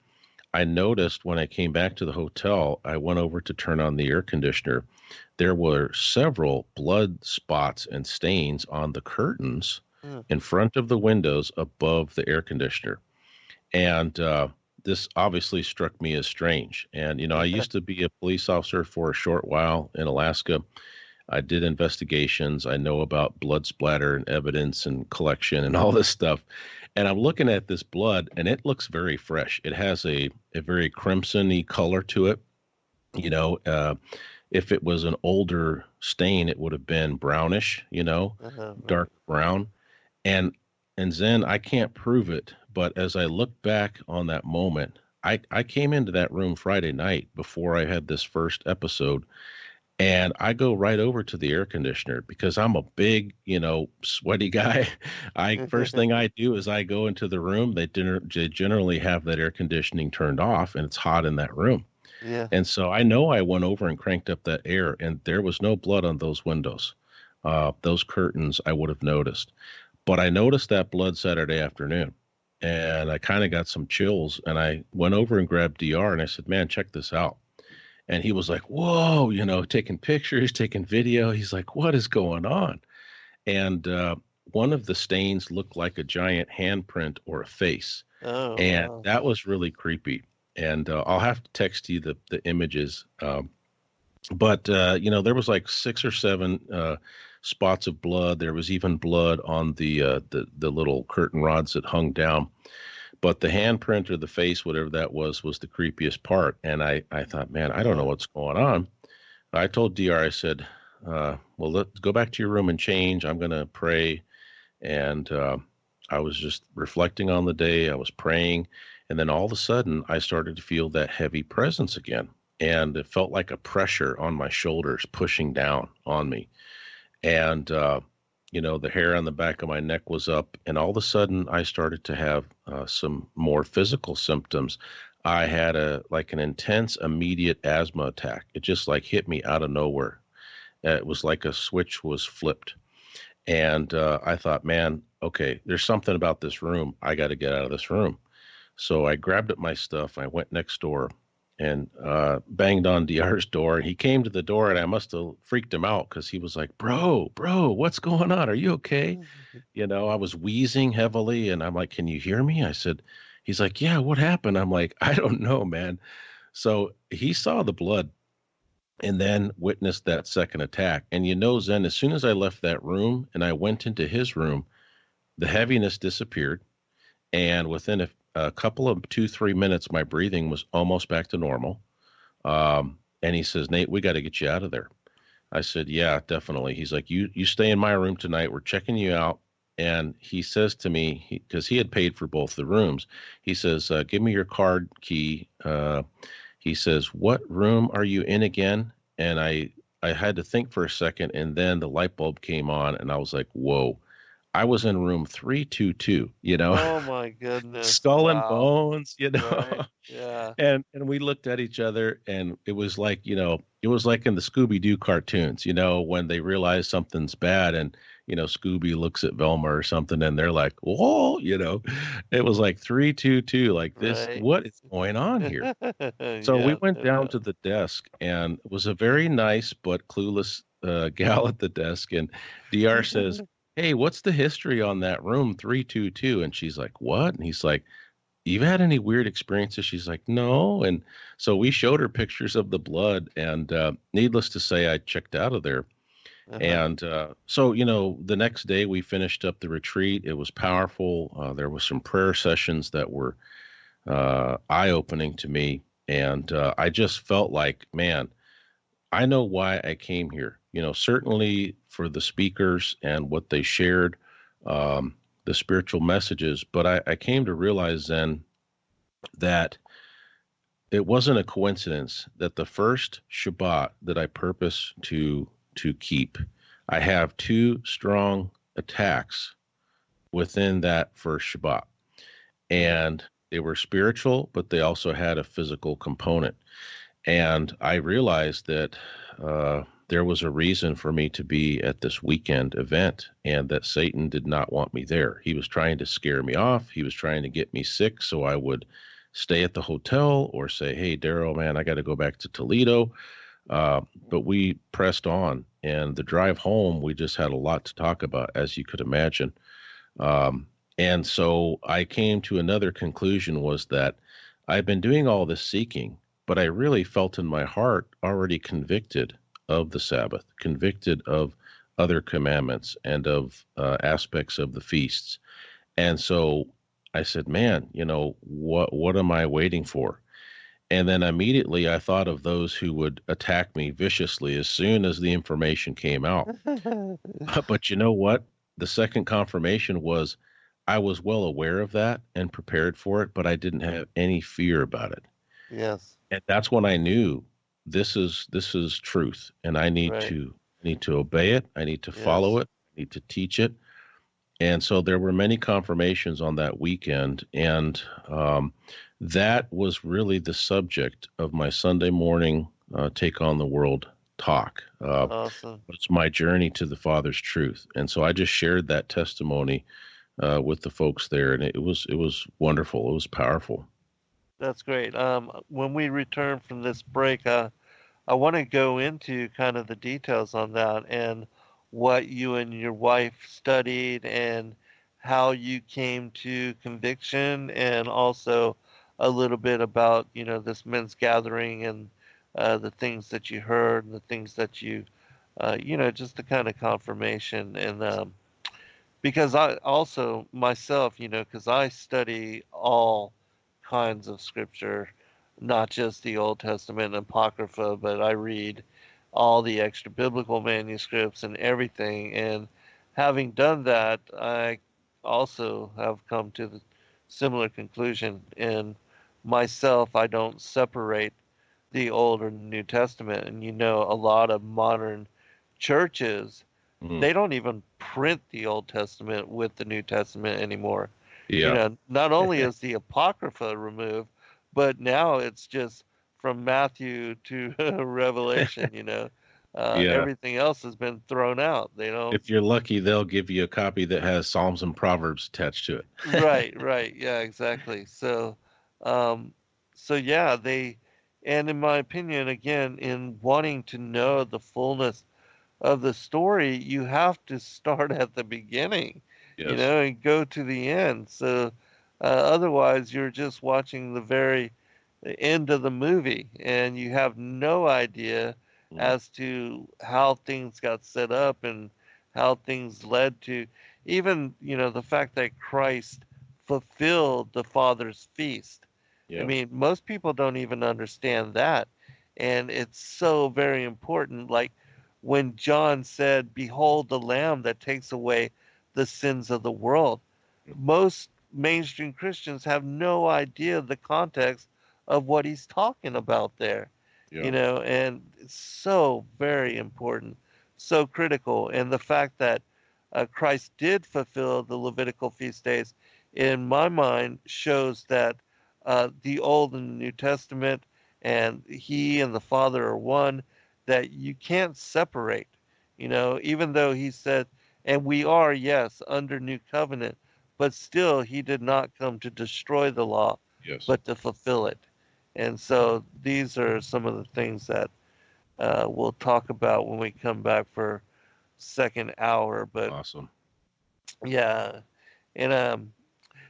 I noticed when I came back to the hotel, I went over to turn on the air conditioner. There were several blood spots and stains on the curtains Hmm. in front of the windows above the air conditioner. And this obviously struck me as strange. And, I used to be a police officer for a short while in Alaska. I did investigations. I know about blood splatter and evidence and collection and all this stuff. And I'm looking at this blood and it looks very fresh. It has a very crimson-y color to it. You know, uh, if it was an older stain, it would have been brownish, Right. dark brown. And and then I can't prove it, but as I look back on that moment, I came into that room Friday night before I had this first episode, and I go right over to the air conditioner because I'm a big, sweaty guy. I first thing I do is I go into the room. They generally have that air conditioning turned off, and it's hot in that room. Yeah. And so I know I went over and cranked up that air, and there was no blood on those windows. Those curtains I would have noticed, but I noticed that blood Saturday afternoon, and I kind of got some chills. And I went over and grabbed Dr. and I said, "Man, check this out." And he was like, whoa, taking pictures, taking video. He's like, what is going on? And one of the stains looked like a giant handprint or a face. Oh, And wow. that was really creepy. And I'll have to text you the images. But there was like 6 or 7 spots of blood. There was even blood on the little curtain rods that hung down. But the handprint or the face, whatever that was the creepiest part. And I thought, man, I don't know Yeah. what's going on. I told Dr. I said, well, let's go back to your room and change. I'm going to pray. And I was just reflecting on the day. I was praying. And then all of a sudden, I started to feel that heavy presence again. And it felt like a pressure on my shoulders pushing down on me. And the hair on the back of my neck was up, and all of a sudden I started to have some more physical symptoms. I had an intense immediate asthma attack. It just like hit me out of nowhere. It was like a switch was flipped. And I thought, man, okay, there's something about this room. I got to get out of this room. So I grabbed up my stuff. I went next door and banged on Dr's door. And he came to the door, and I must have freaked him out because he was like, bro, what's going on? Are you okay? I was wheezing heavily, and I'm like, can you hear me? He's like, yeah, what happened? I'm like, I don't know, man. So he saw the blood and then witnessed that second attack. And Zen, as soon as I left that room and I went into his room, the heaviness disappeared. And within a couple of 2, 3 minutes, my breathing was almost back to normal. And he says, Nate, we got to get you out of there. I said, yeah, definitely. He's like, you stay in my room tonight. We're checking you out. And he says to me, because he had paid for both the rooms, he says, give me your card key he says, "What room are you in again?" And I had to think for a second, and then the light bulb came on, and I was like, "Whoa." I was in room 322, Oh my goodness. skull and Wow. bones, Right. Yeah. and we looked at each other, and it was like, it was like in the Scooby-Doo cartoons, when they realize something's bad, and Scooby looks at Velma or something, and they're like, "Whoa," it was like 322, like, this, Right. what is going on here? So we Yeah, went no down doubt. to the desk, and it was a very nice but clueless gal at the desk. And DR says, "Hey, what's the history on that room 322?" And she's like, "What?" And he's like, "You've had any weird experiences?" She's like, "No." And so we showed her pictures of the blood. And needless to say, I checked out of there. Uh-huh. And so, the next day we finished up the retreat. It was powerful. There was some prayer sessions that were eye-opening to me. And I just felt like, man, I know why I came here. Certainly for the speakers and what they shared, the spiritual messages. But I came to realize then that it wasn't a coincidence that the first Shabbat that I purpose to keep, I have two strong attacks within that first Shabbat. Mm. And they were spiritual, but they also had a physical component. And I realized that there was a reason for me to be at this weekend event, and that Satan did not want me there. He was trying to scare me off. He was trying to get me sick so I would stay at the hotel or say, "Hey, Daryl, man, I got to go back to Toledo." But we pressed on. And the drive home, we just had a lot to talk about, as you could imagine. Um, and so I came to another conclusion, was that I've been doing all this seeking, but I really felt in my heart already convicted of the Sabbath, convicted of other commandments and of aspects of the feasts. And so I said, man, what am I waiting for? And then immediately I thought of those who would attack me viciously as soon as the information came out. But you know what? The second confirmation was I was well aware of that and prepared for it, but I didn't have any fear about it. Yes. And that's when I knew this is truth, and I need Right. to obey it. I need to follow Yes. it. I need to teach it. And so there were many confirmations on that weekend, and that was really the subject of my Sunday morning Take on the World talk. Awesome. It's my journey to the Father's truth, and so I just shared that testimony with the folks there, and it was wonderful. It was powerful. That's great. When we return from this break, I want to go into kind of the details on that and what you and your wife studied and how you came to conviction, and also a little bit about, this men's gathering and the things that you heard and the things that just the kind of confirmation. And because I also myself, because I study all kinds of scripture, not just the Old Testament and Apocrypha, but I read all the extra biblical manuscripts and everything. And having done that, I also have come to the similar conclusion. In myself, I don't separate the Old or New Testament. And a lot of modern churches, Mm, they don't even print the Old Testament with the New Testament anymore. yeah, Not only is the Apocrypha removed, but now it's just from Matthew to Revelation, yeah. everything else has been thrown out. They don't. If you're lucky, they'll give you a copy that has Psalms and Proverbs attached to it. Right, right. Yeah, exactly. Um, so yeah, and in my opinion, again, in wanting to know the fullness of the story, you have to start at the beginning, Yes. and go to the end. So otherwise, you're just watching the end of the movie, and you have no idea Mm, as to how things got set up and how things led to even, the fact that Christ fulfilled the Father's feast. I yeah. mean, most people don't even understand that. And it's so very important. Like when John said, "Behold the Lamb that takes away the sins of the world." Most mainstream Christians have no idea the context of what he's talking about there, Yeah. and it's so very important, so critical. And the fact that Christ did fulfill the Levitical feast days, in my mind, shows that the Old and the New Testament and he and the Father are one, that you can't separate, even though he said, and we are, yes, under new covenant, but still he did not come to destroy the law, Yes. but to fulfill it. And so these are some of the things that we'll talk about when we come back for second hour. But Awesome. yeah, and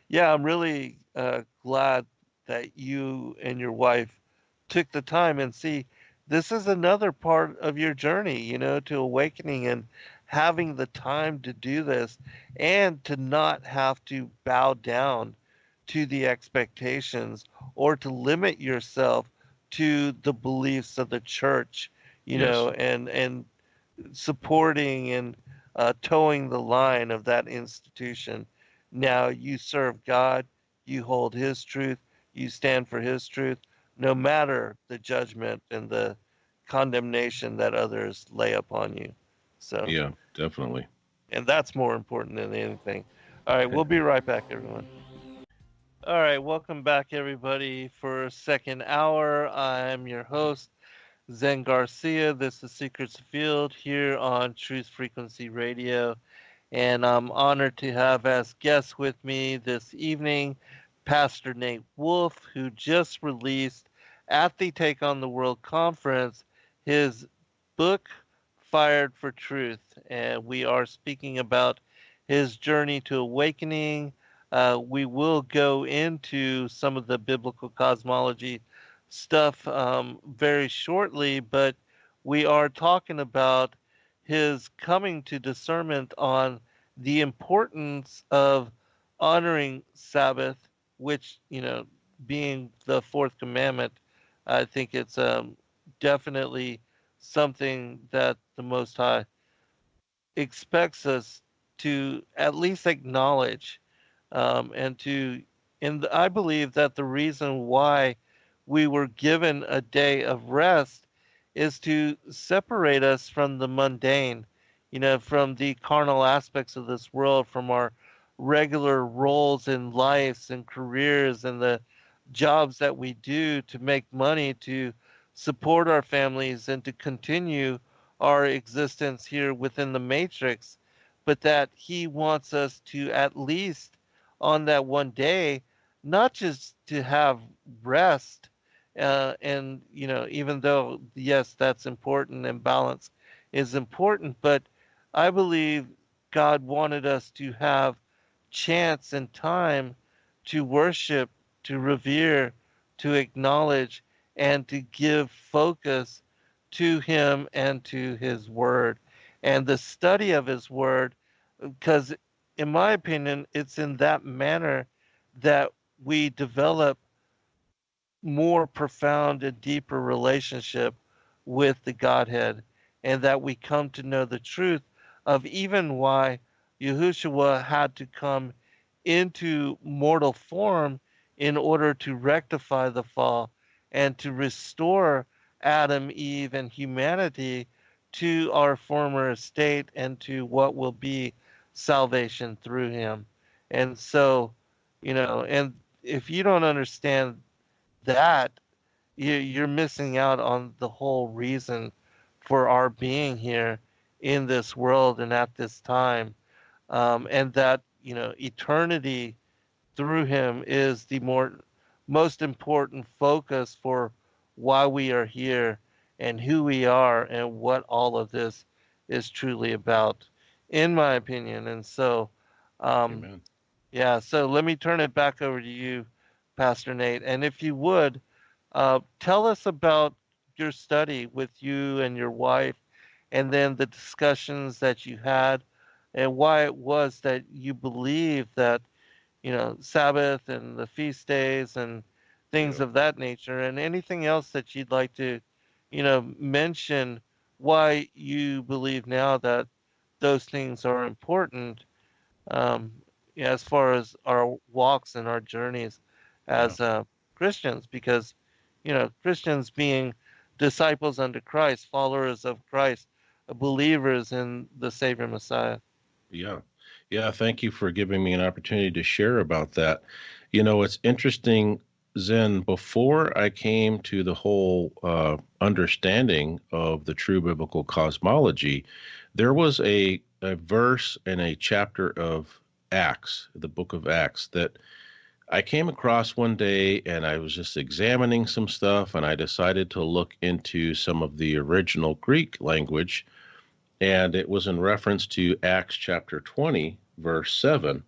yeah, I'm really glad that you and your wife took the time. And see, this is another part of your journey, to awakening and having the time to do this and to not have to bow down to the expectations or to limit yourself to the beliefs of the church, Yes. and supporting and towing the line of that institution. Now you serve God, you hold His truth, you stand for His truth, no matter the judgment and the condemnation that others lay upon you. So, Yeah, definitely. and that's more important than anything. All right, we'll be right back, everyone. All right, welcome back, everybody, for second hour. I'm your host, Zen Garcia. This is Secrets Field here on Truth Frequency Radio. And I'm honored to have as guest with me this evening Pastor Nate Wolfe, who just released at the Take on the World conference his book, Fired for Truth. And we are speaking about his journey to awakening. We will go into some of the biblical cosmology stuff very shortly, but we are talking about his coming to discernment on the importance of honoring Sabbath, which, being the fourth commandment. I think it's definitely something that the Most High expects us to at least acknowledge, and to, and I believe that the reason why we were given a day of rest is to separate us from the mundane, from the carnal aspects of this world, from our regular roles in lives and careers and the jobs that we do to make money to support our families and to continue our existence here within the matrix, but that he wants us to at least on that one day, not just to have rest, and even though yes, that's important and balance is important, but I believe God wanted us to have chance and time to worship, to revere, to acknowledge, and to give focus to Him and to His Word and the study of His Word, because, in my opinion, it's in that manner that we develop more profound and deeper relationship with the Godhead, and that we come to know the truth of even why Yahushua had to come into mortal form in order to rectify the fall and to restore Adam, Eve, and humanity to our former estate and to what will be salvation through him. And so, and if you don't understand that, you're missing out on the whole reason for our being here in this world and at this time. And that, eternity through him is the most important focus for why we are here and who we are and what all of this is truly about, in my opinion. And so, um, Amen. yeah, so let me turn it back over to you, Pastor Nate. And if you would, tell us about your study with you and your wife, and then the discussions that you had, and why it was that you believe that, Sabbath and the feast days and things Yeah. of that nature, and anything else that you'd like to, mention why you believe now that those things are important, um, yeah, as far as our walks and our journeys Yeah. as Christians, because Christians being disciples unto Christ, followers of Christ, believers in the Savior Messiah. Yeah. Yeah. Thank you for giving me an opportunity to share about that. It's interesting, Zen, before I came to the whole understanding of the true biblical cosmology, there was a verse in a chapter of Acts, the book of Acts, that I came across one day and I was just examining some stuff and I decided to look into some of the original Greek language, and it was in reference to Acts chapter 20, verse 7,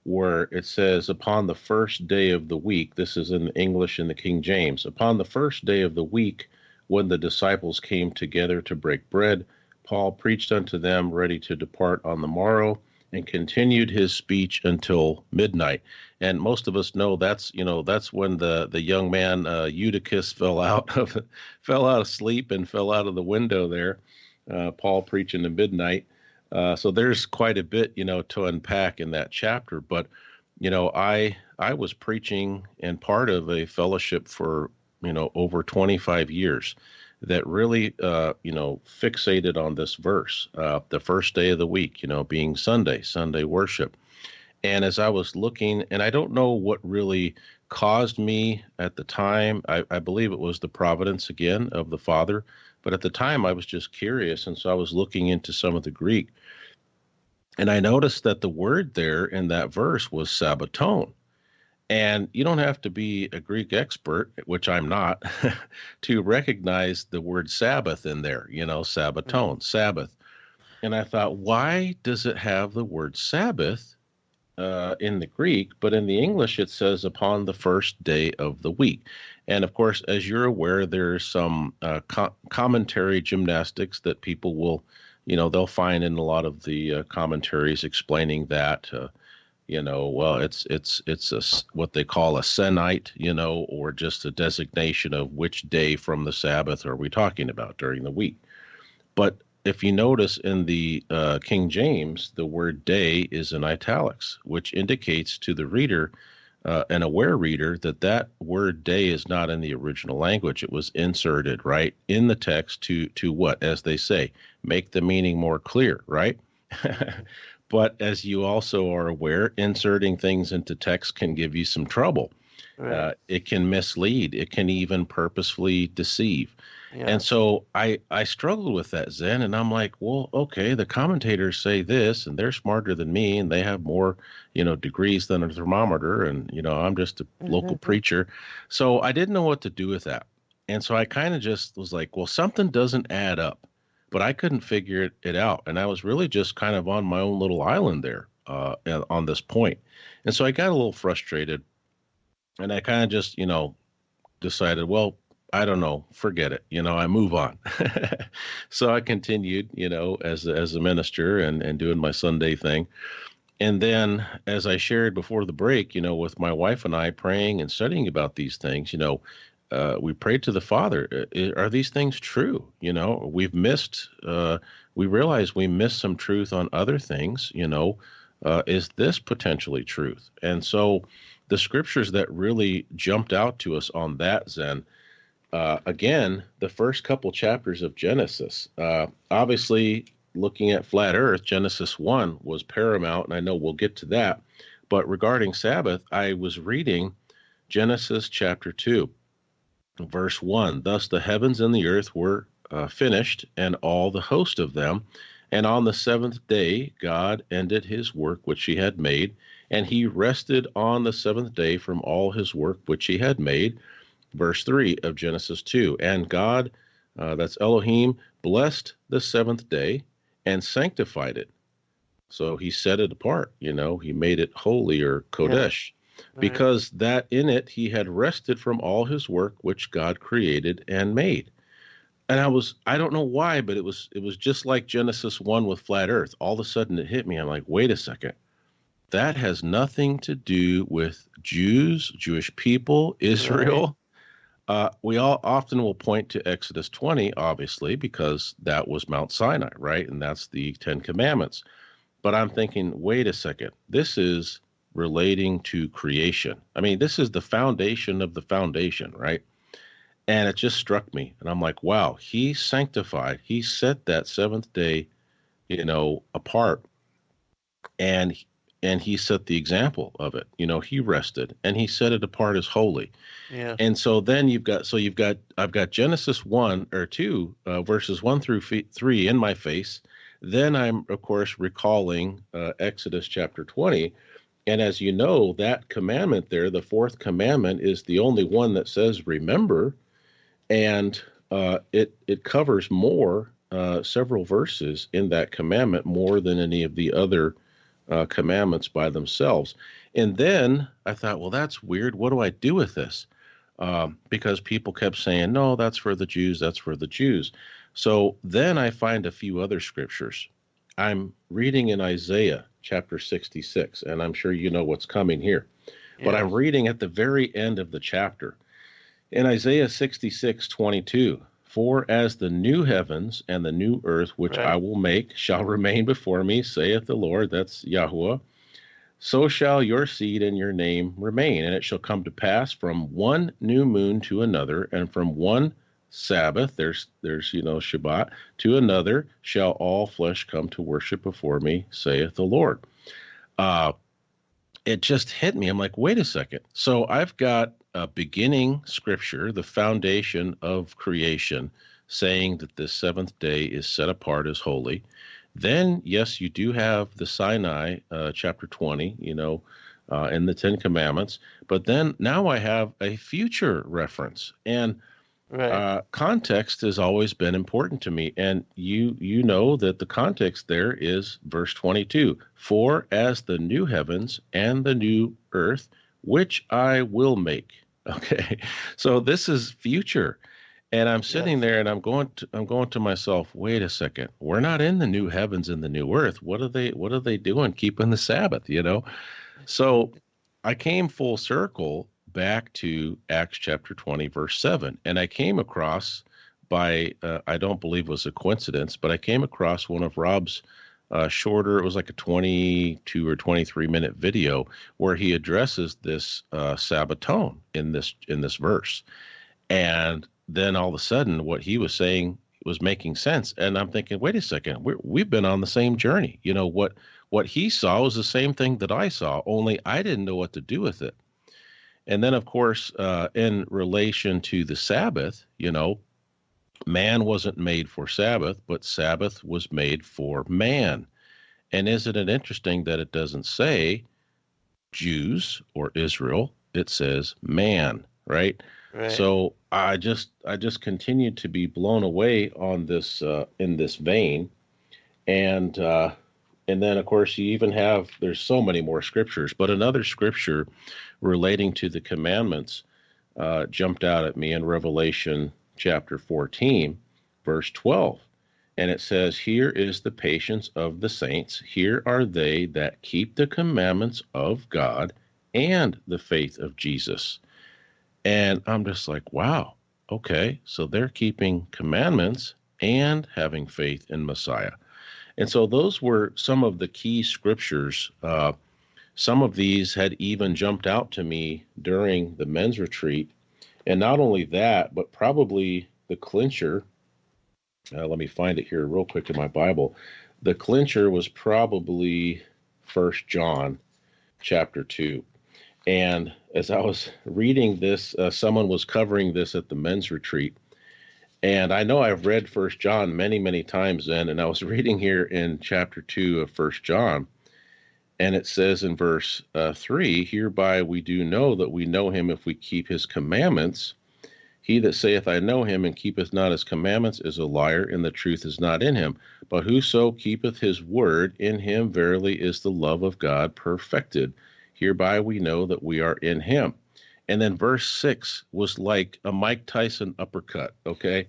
where it says, upon the first day of the week, this is in English in the King James, upon the first day of the week, when the disciples came together to break bread, Paul preached unto them, ready to depart on the morrow, and continued his speech until midnight. And most of us know that's when the young man Eutychus fell out of sleep and fell out of the window there. Paul preaching to midnight. So there's quite a bit, to unpack in that chapter. But, I was preaching and part of a fellowship for, over 25 years that really, fixated on this verse, the first day of the week, being Sunday worship. And as I was looking, and I don't know what really caused me at the time, I believe it was the providence again of the Father. But at the time, I was just curious. And so I was looking into some of the Greek. And I noticed that the word there in that verse was Sabbaton. And you don't have to be a Greek expert, which I'm not, to recognize the word Sabbath in there, Sabbaton, Sabbath. And I thought, why does it have the word Sabbath in the Greek, but in the English it says upon the first day of the week? And of course, as you're aware, there's some commentary gymnastics that people will, they'll find in a lot of the commentaries explaining that. Well, it's what they call a Senite, or just a designation of which day from the Sabbath are we talking about during the week. But if you notice in the King James, the word day is in italics, which indicates to the reader, an aware reader, that word day is not in the original language. It was inserted right in the text to what, as they say, make the meaning more clear, right? But as you also are aware, inserting things into text can give you some trouble. Right. It can mislead. It can even purposefully deceive. Yeah. And so I struggled with that, Zen, and I'm like, well, okay, the commentators say this, and they're smarter than me, and they have more, degrees than a thermometer, and, I'm just a local preacher. So I didn't know what to do with that. And so I kind of just was like, well, something doesn't add up. But I couldn't figure it out. And I was really just kind of on my own little island there on this point. And so I got a little frustrated, and I kind of just, decided, well, I don't know, forget it. I move on. So I continued, as a minister and doing my Sunday thing. And then, as I shared before the break, with my wife and I praying and studying about these things, we prayed to the Father. Are these things true? We've missed, we realize we missed some truth on other things. Is this potentially truth? And so the scriptures that really jumped out to us on that, Zen, again, the first couple chapters of Genesis, obviously looking at flat earth, Genesis 1 was paramount, and I know we'll get to that. But regarding Sabbath, I was reading Genesis chapter 2. Verse 1, thus the heavens and the earth were finished, and all the host of them. And on the seventh day, God ended his work which he had made, and he rested on the seventh day from all his work which he had made. Verse 3 of Genesis 2, and God, that's Elohim, blessed the seventh day and sanctified it. So he set it apart, he made it holy, or Kodesh. Right. Because that in it he had rested from all his work which God created and made. And I don't know why, but it was just like Genesis 1 with flat earth. All of a sudden it hit me. I'm like, wait a second. That has nothing to do with Jews, Jewish people, Israel. Right. We all often will point to Exodus 20, obviously, because that was Mount Sinai, right? And that's the 10 Commandments. But I'm thinking, wait a second. This is relating to creation. I mean, this is the foundation of the foundation, right? And it just struck me. And I'm like, wow, he sanctified, he set that seventh day, apart. And he set the example of it. He rested and he set it apart as holy. Yeah. And so then I've got Genesis 1 or 2, verses 1 through 3 in my face. Then I'm, of course, recalling Exodus chapter 20. And as you know, that commandment there, the fourth commandment, is the only one that says remember. And it covers more, several verses in that commandment, more than any of the other commandments by themselves. And then I thought, well, that's weird. What do I do with this? Because people kept saying, no, that's for the Jews, that's for the Jews. So then I find a few other scriptures. I'm reading in Isaiah chapter 66, and I'm sure you know what's coming here. But Yeah. I'm reading at the very end of the chapter. In Isaiah 66:22, for as the new heavens and the new earth which I Right. will make shall remain before me, saith the Lord, that's Yahweh, so shall your seed and your name remain, and it shall come to pass from one new moon to another, and from one Sabbath, there's Shabbat, to another shall all flesh come to worship before me, saith the Lord. Uh, it just hit me. I'm like, wait a second. So I've got a beginning scripture, the foundation of creation, saying that this seventh day is set apart as holy. Then, yes, you do have the Sinai, chapter 20, and the Ten Commandments. But then now I have a future reference. And Right. context has always been important to me. And you know that the context there is verse 22. For as the new heavens and the new earth, which I will make. Okay. So this is future. And I'm sitting Yes. there and I'm going to myself, wait a second. We're not in the new heavens and the new earth. What are they doing keeping the Sabbath? So I came full circle back to Acts chapter 20 verse 7, and I came across by I don't believe it was a coincidence, but I came across one of Rob's shorter, it was like a 22 or 23-minute video where he addresses this Sabbaton in this verse. And then all of a sudden, what he was saying was making sense. And I'm thinking, wait a second, we've been on the same journey. What he saw was the same thing that I saw, only I didn't know what to do with it. And then, of course, in relation to the Sabbath, man wasn't made for Sabbath, but Sabbath was made for man. And isn't it interesting that it doesn't say Jews or Israel? It says man, right? Right. So I just continued to be blown away on this in this vein, and then of course you even have there's so many more scriptures, but another scripture relating to the commandments jumped out at me in Revelation chapter 14, verse 12. And it says, here is the patience of the saints. Here are they that keep the commandments of God and the faith of Jesus. And I'm just like, wow, okay, so they're keeping commandments and having faith in Messiah. And so those were some of the key scriptures. Some of these had even jumped out to me during the men's retreat. And not only that, but probably the clincher. Let me find it here real quick in my Bible. The clincher was probably First John chapter 2. And as I was reading this, someone was covering this at the men's retreat. And I know I've read First John many, many times then, and I was reading here in chapter 2 of First John, and it says in verse 3, hereby we do know that we know him if we keep his commandments. He that saith, I know him, and keepeth not his commandments is a liar, and the truth is not in him. But whoso keepeth his word, in him verily is the love of God perfected. Hereby we know that we are in him. And then verse 6 was like a Mike Tyson uppercut, okay?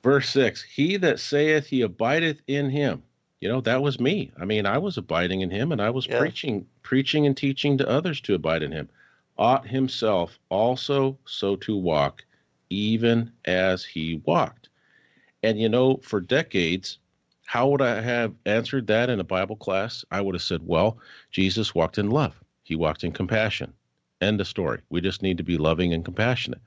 Verse 6, he that saith he abideth in him. That was me. I mean, I was abiding in him, and I was Yes. preaching and teaching to others to abide in him. Ought himself also so to walk, even as he walked. And for decades, how would I have answered that in a Bible class? I would have said, well, Jesus walked in love. He walked in compassion. End of story. We just need to be loving and compassionate.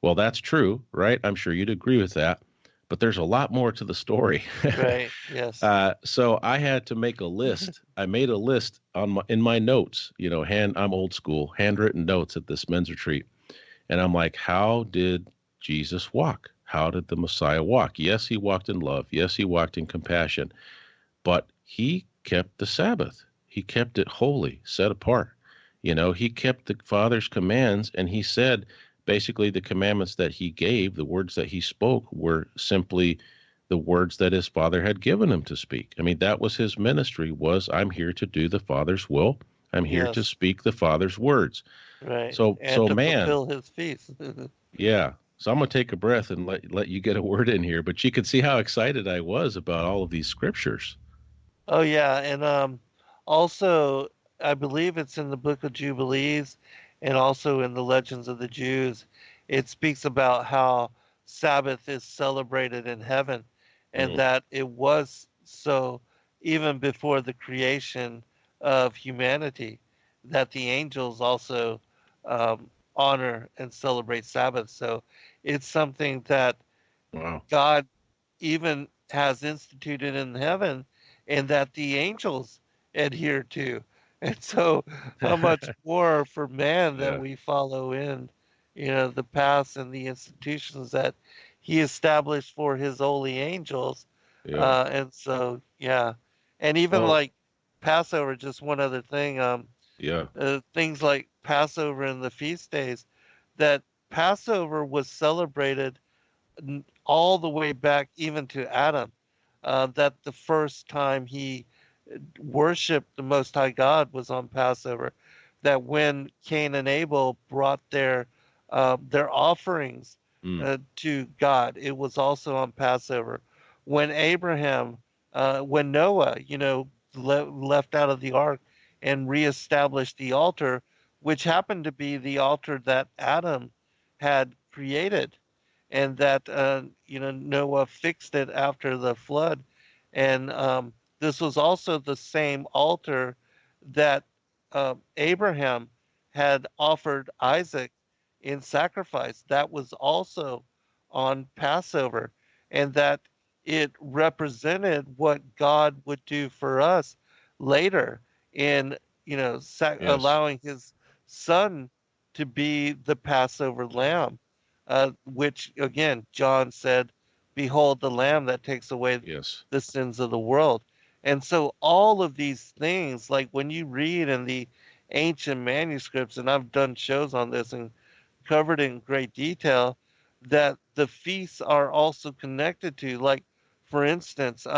Well, that's true, right? I'm sure you'd agree with that. But there's a lot more to the story. Right. Yes. So I had to make a list. I made a list in my notes. I'm old school, handwritten notes at this men's retreat, and I'm like, how did Jesus walk? How did the Messiah walk? Yes, he walked in love. Yes, he walked in compassion, but he kept the Sabbath. He kept it holy, set apart. He kept the Father's commands, and he said basically the commandments that he gave, the words that he spoke, were simply the words that his Father had given him to speak. I mean, that was his ministry, was I'm here to do the Father's will. I'm here to Yes. speak the Father's words. Right. So And so to man, fulfill his feast. yeah. So I'm gonna take a breath and let you get a word in here, but you could see how excited I was about all of these scriptures. Oh yeah, and also I believe it's in the Book of Jubilees and also in the Legends of the Jews. It speaks about how Sabbath is celebrated in heaven and Mm, that it was so even before the creation of humanity, that the angels also honor and celebrate Sabbath. So it's something that wow. God even has instituted in heaven and that the angels adhere to. And so, how much more for man that Yeah, we follow in, the paths and the institutions that he established for his holy angels. yeah. And so, yeah. And even Well, like Passover, just one other thing, yeah. things like Passover and the feast days, that Passover was celebrated all the way back even to Adam, that the first time he worshiped the Most High God was on Passover. That when Cain and Abel brought their offerings Mm, to God, it was also on Passover. When when Noah, left out of the ark and reestablished the altar, which happened to be the altar that Adam had created and that Noah fixed it after the flood, and this was also the same altar that Abraham had offered Isaac in sacrifice. That was also on Passover, and that it represented what God would do for us later in yes, allowing His Son to be the Passover lamb, which again, John said, "Behold the Lamb that takes away yes, the sins of the world." And so, all of these things, like when you read in the ancient manuscripts, and I've done shows on this and covered in great detail, that the feasts are also connected to, like, for instance,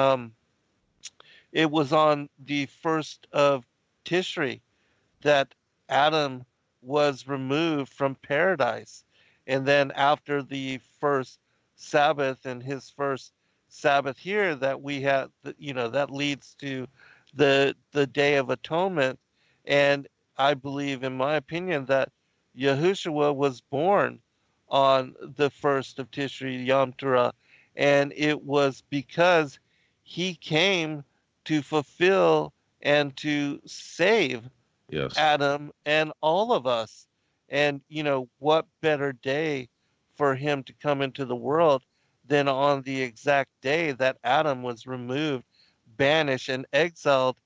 it was on the first of Tishri that Adam was removed from paradise. And then after the first Sabbath and his first Sabbath here that we had, that leads to the Day of Atonement. And I believe, in my opinion, that Yahushua was born on the first of Tishri Yom Teruah, and it was because he came to fulfill and to save yes, Adam and all of us. And, what better day for him to come into the world than on the exact day that Adam was removed, banished, and exiled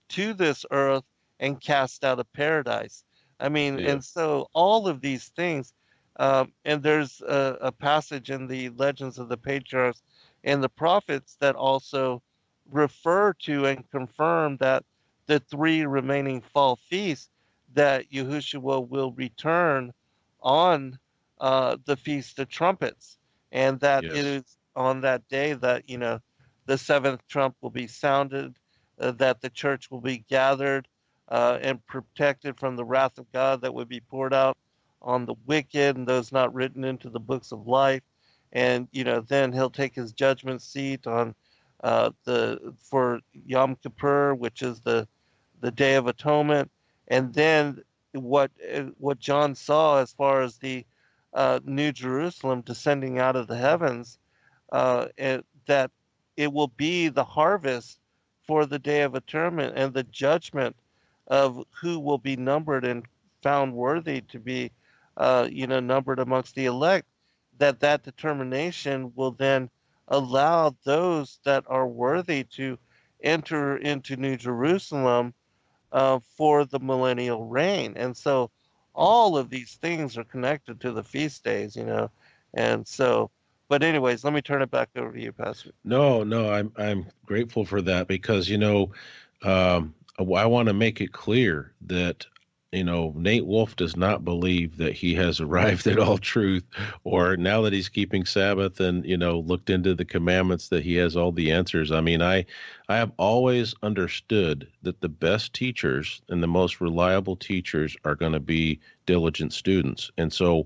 to this earth and cast out of paradise. I mean, yeah, and so all of these things, and there's a passage in the Legends of the Patriarchs and the Prophets that also refer to and confirm that the three remaining fall feasts that Yahushua will return on the Feast of Trumpets, and that it yes, is on that day that the seventh trump will be sounded, that the church will be gathered and protected from the wrath of God that would be poured out on the wicked and those not written into the books of life, and then he'll take his judgment seat on the for Yom Kippur, which is the Day of Atonement, and then what John saw as far as the New Jerusalem descending out of the heavens, that it will be the harvest for the Day of Atonement and the judgment of who will be numbered and found worthy to be, numbered amongst the elect. that determination will then allow those that are worthy to enter into New Jerusalem for the millennial reign. And so all of these things are connected to the feast days, you know. And so, but anyways, let me turn it back over to you, Pastor. No, no, I'm grateful for that because I want to make it clear that Nate Wolfe does not believe that he has arrived at all truth, or now that he's keeping Sabbath and looked into the commandments that he has all the answers. I mean, I have always understood that the best teachers and the most reliable teachers are going to be diligent students, and so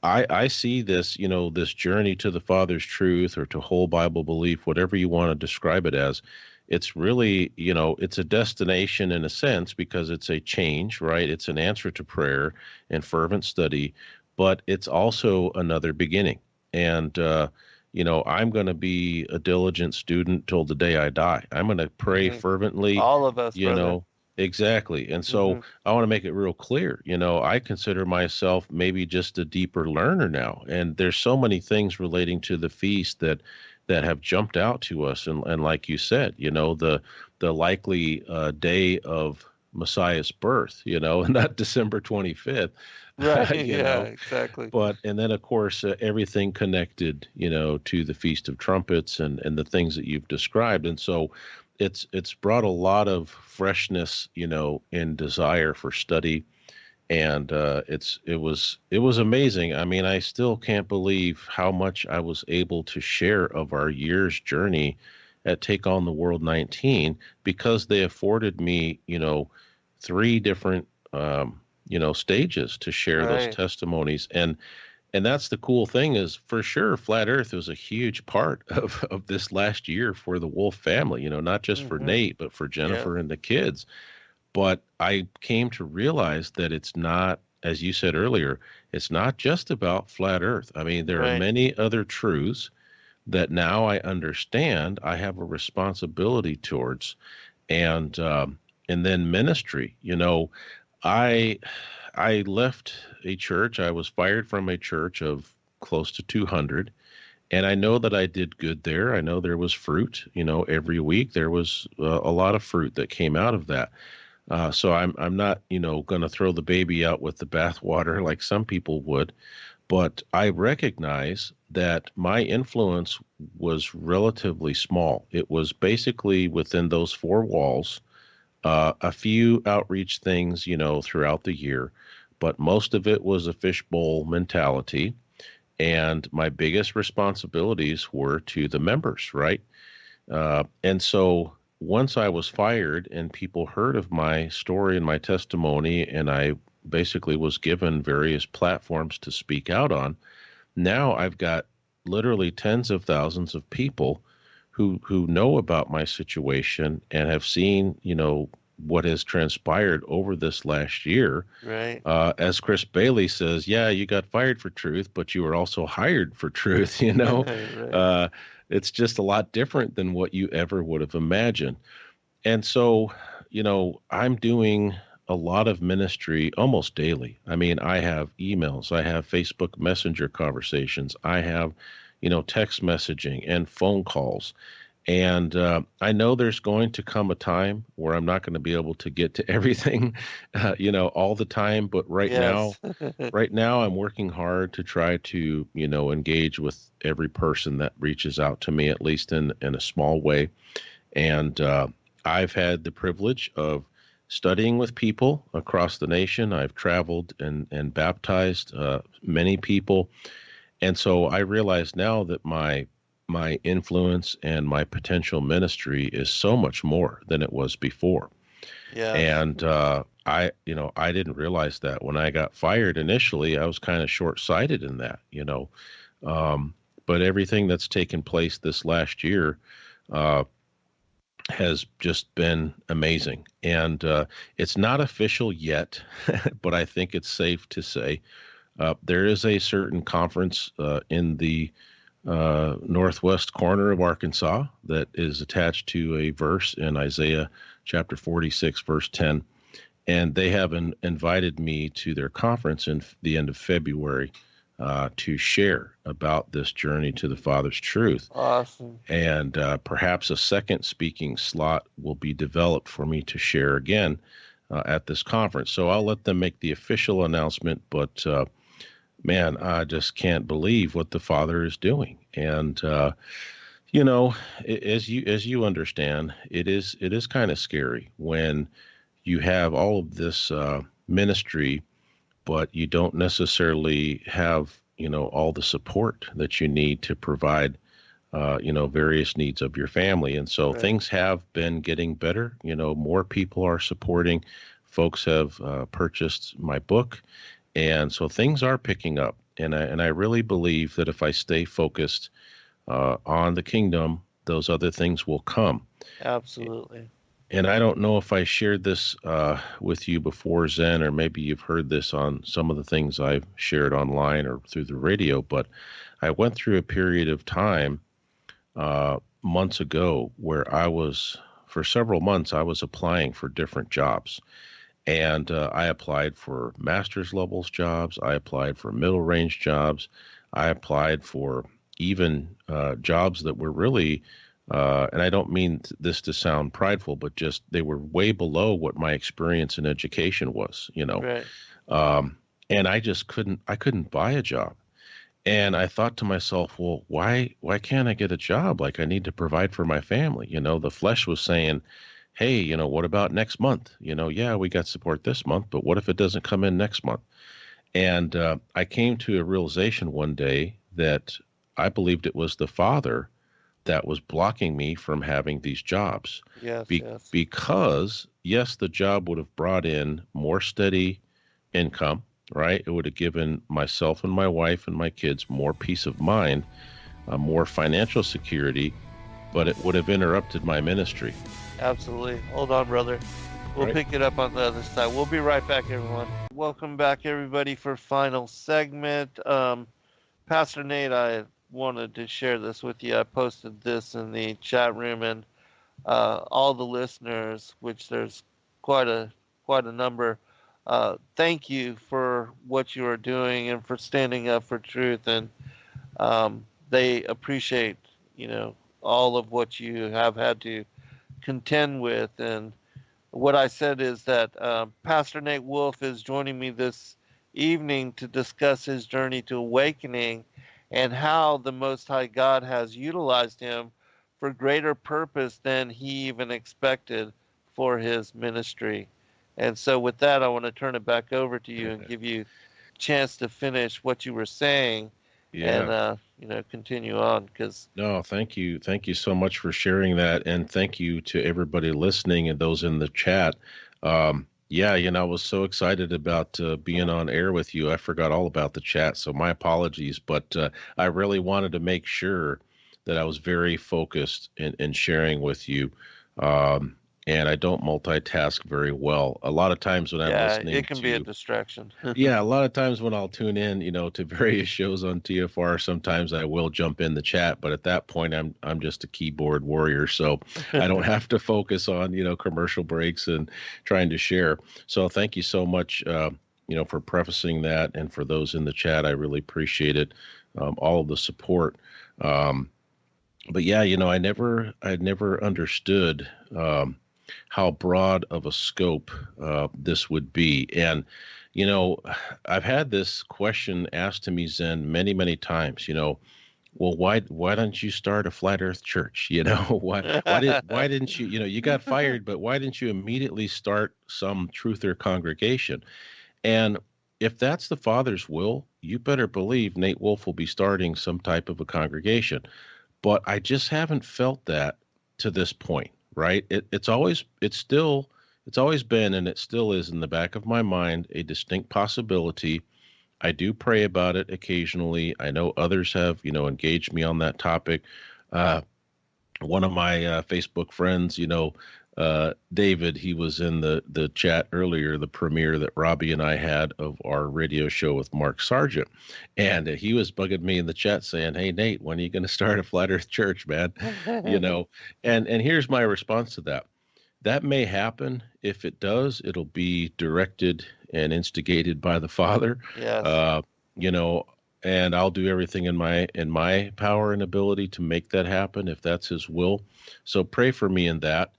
I see this, this journey to the Father's truth or to whole Bible belief, whatever you want to describe it as. It's really, it's a destination in a sense because it's a change, right? It's an answer to prayer and fervent study, but it's also another beginning. And, I'm going to be a diligent student till the day I die. I'm going to pray Mhm. fervently, All of us, you brother. know, exactly. And so Hmm. I want to make it real clear. I consider myself maybe just a deeper learner now. And there's so many things relating to the feast that have jumped out to us. And like you said, the likely day of Messiah's birth, not December 25th, Right. you Yeah, know, exactly. and then of course everything connected, to the Feast of Trumpets and the things that you've described. And so it's brought a lot of freshness, and desire for study. And it was amazing. I mean, I still can't believe how much I was able to share of our year's journey at Take on the World 19 because they afforded me, three different stages to share those Right. testimonies. And that's the cool thing is for sure flat earth was a huge part of this last year for the Wolf family, not just for Hmm. Nate but for Yeah. Jennifer and the kids. But I came to realize that it's not, as you said earlier, it's not just about flat earth. I mean, there are Right. many other truths that now I understand I have a responsibility towards. And then ministry, I I left a church. I was fired from a church of close to 200, and I know that I did good there. I know there was fruit. Every week there was a lot of fruit that came out of that. So I'm not going to throw the baby out with the bathwater like some people would, but I recognize that my influence was relatively small. It was basically within those four walls, a few outreach things, throughout the year, but most of it was a fishbowl mentality. And my biggest responsibilities were to the members, right? And so once I was fired and people heard of my story and my testimony, and I basically was given various platforms to speak out on, now I've got literally tens of thousands of people who know about my situation and have seen, what has transpired over this last year. Right. As Chris Bailey says, yeah, you got fired for truth, but you were also hired for truth. Right. uh, it's just a lot different than what you ever would have imagined. And so, I'm doing a lot of ministry almost daily. I mean, I have emails, I have Facebook Messenger conversations, I have, text messaging and phone calls. And I know there's going to come a time where I'm not going to be able to get to everything, all the time. But Yes. right now, I'm working hard to try to, engage with every person that reaches out to me, at least in a small way. And I've had the privilege of studying with people across the nation. I've traveled and baptized many people. And so I realize now that my influence and my potential ministry is so much more than it was before. Yes. And I didn't realize that when I got fired initially. I was kind of short-sighted in that, um, but everything that's taken place this last year uh, has just been amazing. And it's not official yet, but I think it's safe to say there is a certain conference in the northwest corner of Arkansas that is attached to a verse in Isaiah chapter 46, verse 10. And they have invited me to their conference in the end of February to share about this journey to the Father's truth. Awesome. And perhaps a second speaking slot will be developed for me to share again at this conference. So I'll let them make the official announcement, but man, I just can't believe what the Father is doing. And you know, as you understand, it is kind of scary when you have all of this ministry, but you don't necessarily have all the support that you need to provide various needs of your family. And so Right. things have been getting better. More people are supporting. Folks have purchased my book, and so things are picking up. And I really believe that if I stay focused on the kingdom, those other things will come. Absolutely. And I don't know if I shared this with you before, Zen, or maybe you've heard this on some of the things I've shared online or through the radio, but I went through a period of time months ago where for several months, I was applying for different jobs. And I applied for master's levels jobs. I applied for middle range jobs. I applied for even jobs that were really, and I don't mean this to sound prideful, but just they were way below what my experience in education was. Right. Um, and I couldn't buy a job. And I thought to myself, well, why can't I get a job? Like I need to provide for my family. The flesh was saying, hey, what about next month? Yeah, we got support this month, but what if it doesn't come in next month? And I came to a realization one day that I believed it was the Father that was blocking me from having these jobs. Yes. Yes. Because, yes, the job would have brought in more steady income, right? It would have given myself and my wife and my kids more peace of mind, more financial security, but it would have interrupted my ministry. Absolutely. Hold on, brother. We'll Right. pick it up on the other side. We'll be right back, everyone. Welcome back, everybody, for final segment. Pastor Nate, I wanted to share this with you. I posted this in the chat room, and all the listeners, which there's quite a number. Thank you for what you are doing and for standing up for truth, and they appreciate all of what you have had to contend with. And what I said is that Pastor Nate Wolfe is joining me this evening to discuss his journey to awakening and how the Most High God has utilized him for greater purpose than he even expected for his ministry. And so, with that, I want to turn it back over to you and give you a chance to finish what you were saying and Yeah. continue on because No, thank you. Thank you so much for sharing that. And thank you to everybody listening and those in the chat. Yeah, I was so excited about being on air with you. I forgot all about the chat. So my apologies. But I really wanted to make sure that I was very focused in sharing with you. Um, and I don't multitask very well. A lot of times when I'm yeah, listening it can be a to distraction. Yeah, a lot of times when I'll tune in, to various shows on TFR, sometimes I will jump in the chat, but at that point I'm just a keyboard warrior, so I don't have to focus on, commercial breaks and trying to share. So thank you so much, for prefacing that, and for those in the chat, I really appreciate it, all of the support. Um, but yeah, I never understood how broad of a scope this would be. And, you know, I've had this question asked to me, Zen, many, many times, well, why don't you start a flat earth church? Why didn't you, you got fired, but why didn't you immediately start some truther congregation? And if that's the Father's will, you better believe Nate Wolfe will be starting some type of a congregation. But I just haven't felt that to this point, right? It's always been, and it still is in the back of my mind, a distinct possibility. I do pray about it occasionally. I know others have, engaged me on that topic. Uh, One of my Facebook friends, David, he was in the chat earlier, the premiere that Robbie and I had of our radio show with Mark Sargent, and he was bugging me in the chat saying, "Hey Nate, when are you going to start a flat Earth church, man?" you know, and here's my response to that. That may happen. If it does, it'll be directed and instigated by the Father. Yes. Uh, you know, and I'll do everything in my power and ability to make that happen if that's His will. So pray for me in that,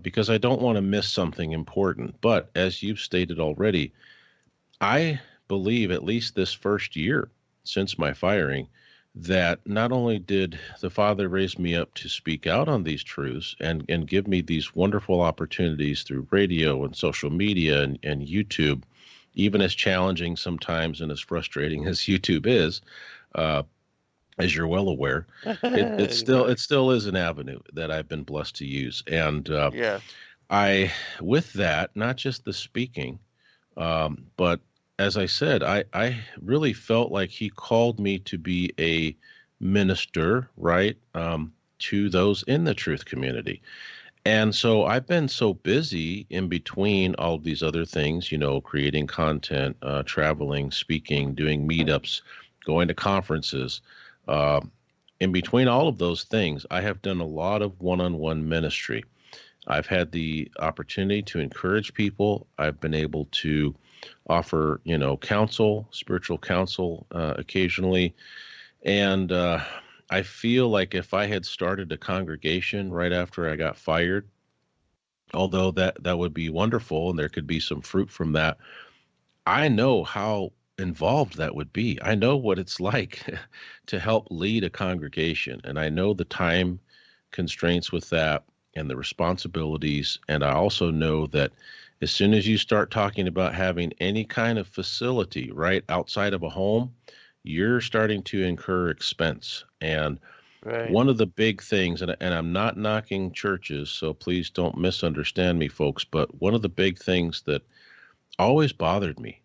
because I don't want to miss something important. But as you've stated already, I believe at least this first year since my firing, that not only did the Father raise me up to speak out on these truths and give me these wonderful opportunities through radio and social media and YouTube, even as challenging sometimes and as frustrating as YouTube is, uh, as you're well aware, it Right. still is an avenue that I've been blessed to use. And Yes. I, with that, not just the speaking, but as I said, I really felt like He called me to be a minister, right, to those in the truth community. And so I've been so busy in between all of these other things, creating content, traveling, speaking, doing meetups, going to conferences. Uh, in between all of those things, I have done a lot of one on one ministry. I've had the opportunity to encourage people. I've been able to offer, counsel, spiritual counsel, occasionally. And I feel like if I had started a congregation right after I got fired, although that would be wonderful and there could be some fruit from that, I know how involved that would be. I know what it's like to help lead a congregation, and I know the time constraints with that and the responsibilities. And I also know that as soon as you start talking about having any kind of facility right outside of a home, you're starting to incur expense. And Right. one of the big things, and I'm not knocking churches, so please don't misunderstand me, folks, but one of the big things that always bothered me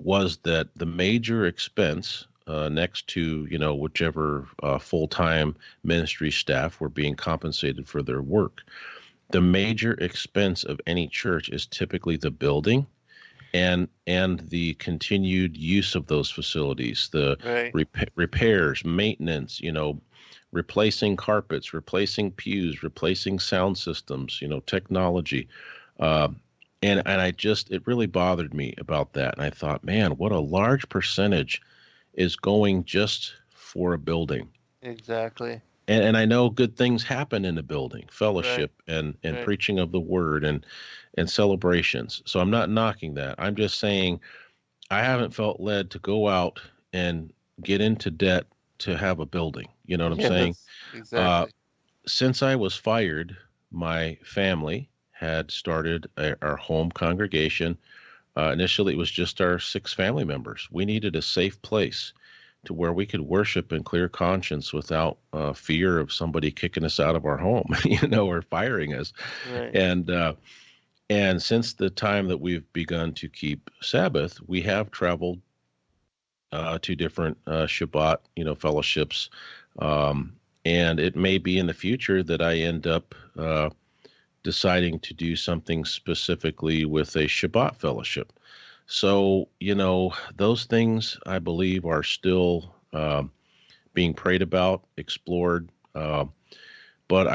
was that the major expense, next to whichever full-time ministry staff were being compensated for their work, the major expense of any church is typically the building and the continued use of those facilities, the Right. repairs, maintenance, replacing carpets, replacing pews, replacing sound systems, technology. Uh, and it really bothered me about that. And I thought, man, what a large percentage is going just for a building. Exactly. And I know good things happen in a building, Right. fellowship and Right. preaching of the word and celebrations. So I'm not knocking that. I'm just saying I haven't felt led to go out and get into debt to have a building. You know what I'm saying? Yes. Uh, Exactly. since I was fired, my family had started our home congregation. Initially, it was just our 6 family members. We needed a safe place to where we could worship in clear conscience without fear of somebody kicking us out of our home, or firing us. Right. And and since the time that we've begun to keep Sabbath, we have traveled to different Shabbat, fellowships. And it may be in the future that I end up deciding to do something specifically with a Shabbat fellowship. So, those things I believe are still being prayed about, explored. But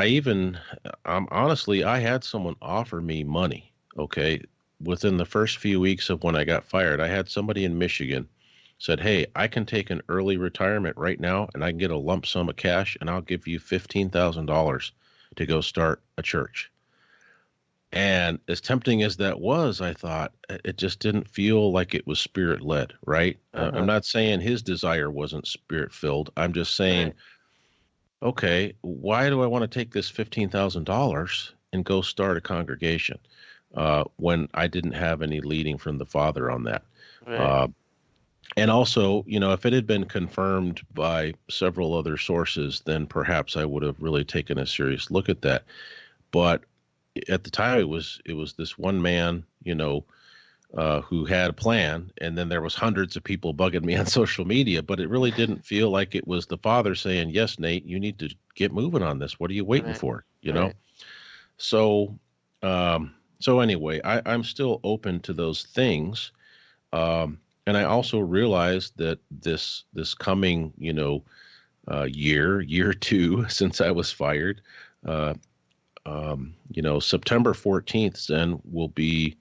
honestly, I had someone offer me money. Okay. Within the first few weeks of when I got fired, I had somebody in Michigan said, "Hey, I can take an early retirement right now and I can get a lump sum of cash and I'll give you $15,000 to go start a church." And as tempting as that was, I thought it just didn't feel like it was spirit led, right? I'm Uh-huh. not saying his desire wasn't spirit filled. I'm just saying, Right. okay, why do I want to take this $15,000 and go start a congregation when I didn't have any leading from the Father on that? Right. Uh, and also, if it had been confirmed by several other sources, then perhaps I would have really taken a serious look at that. But at the time, it was this one man, who had a plan, and then there was hundreds of people bugging me on social media. But it really didn't feel like it was the Father saying, "Yes, Nate, you need to get moving on this. What are you waiting Right. for?" Right. So, so anyway, I'm still open to those things. And I also realized that this coming, year two since I was fired, uh, September 14th then will be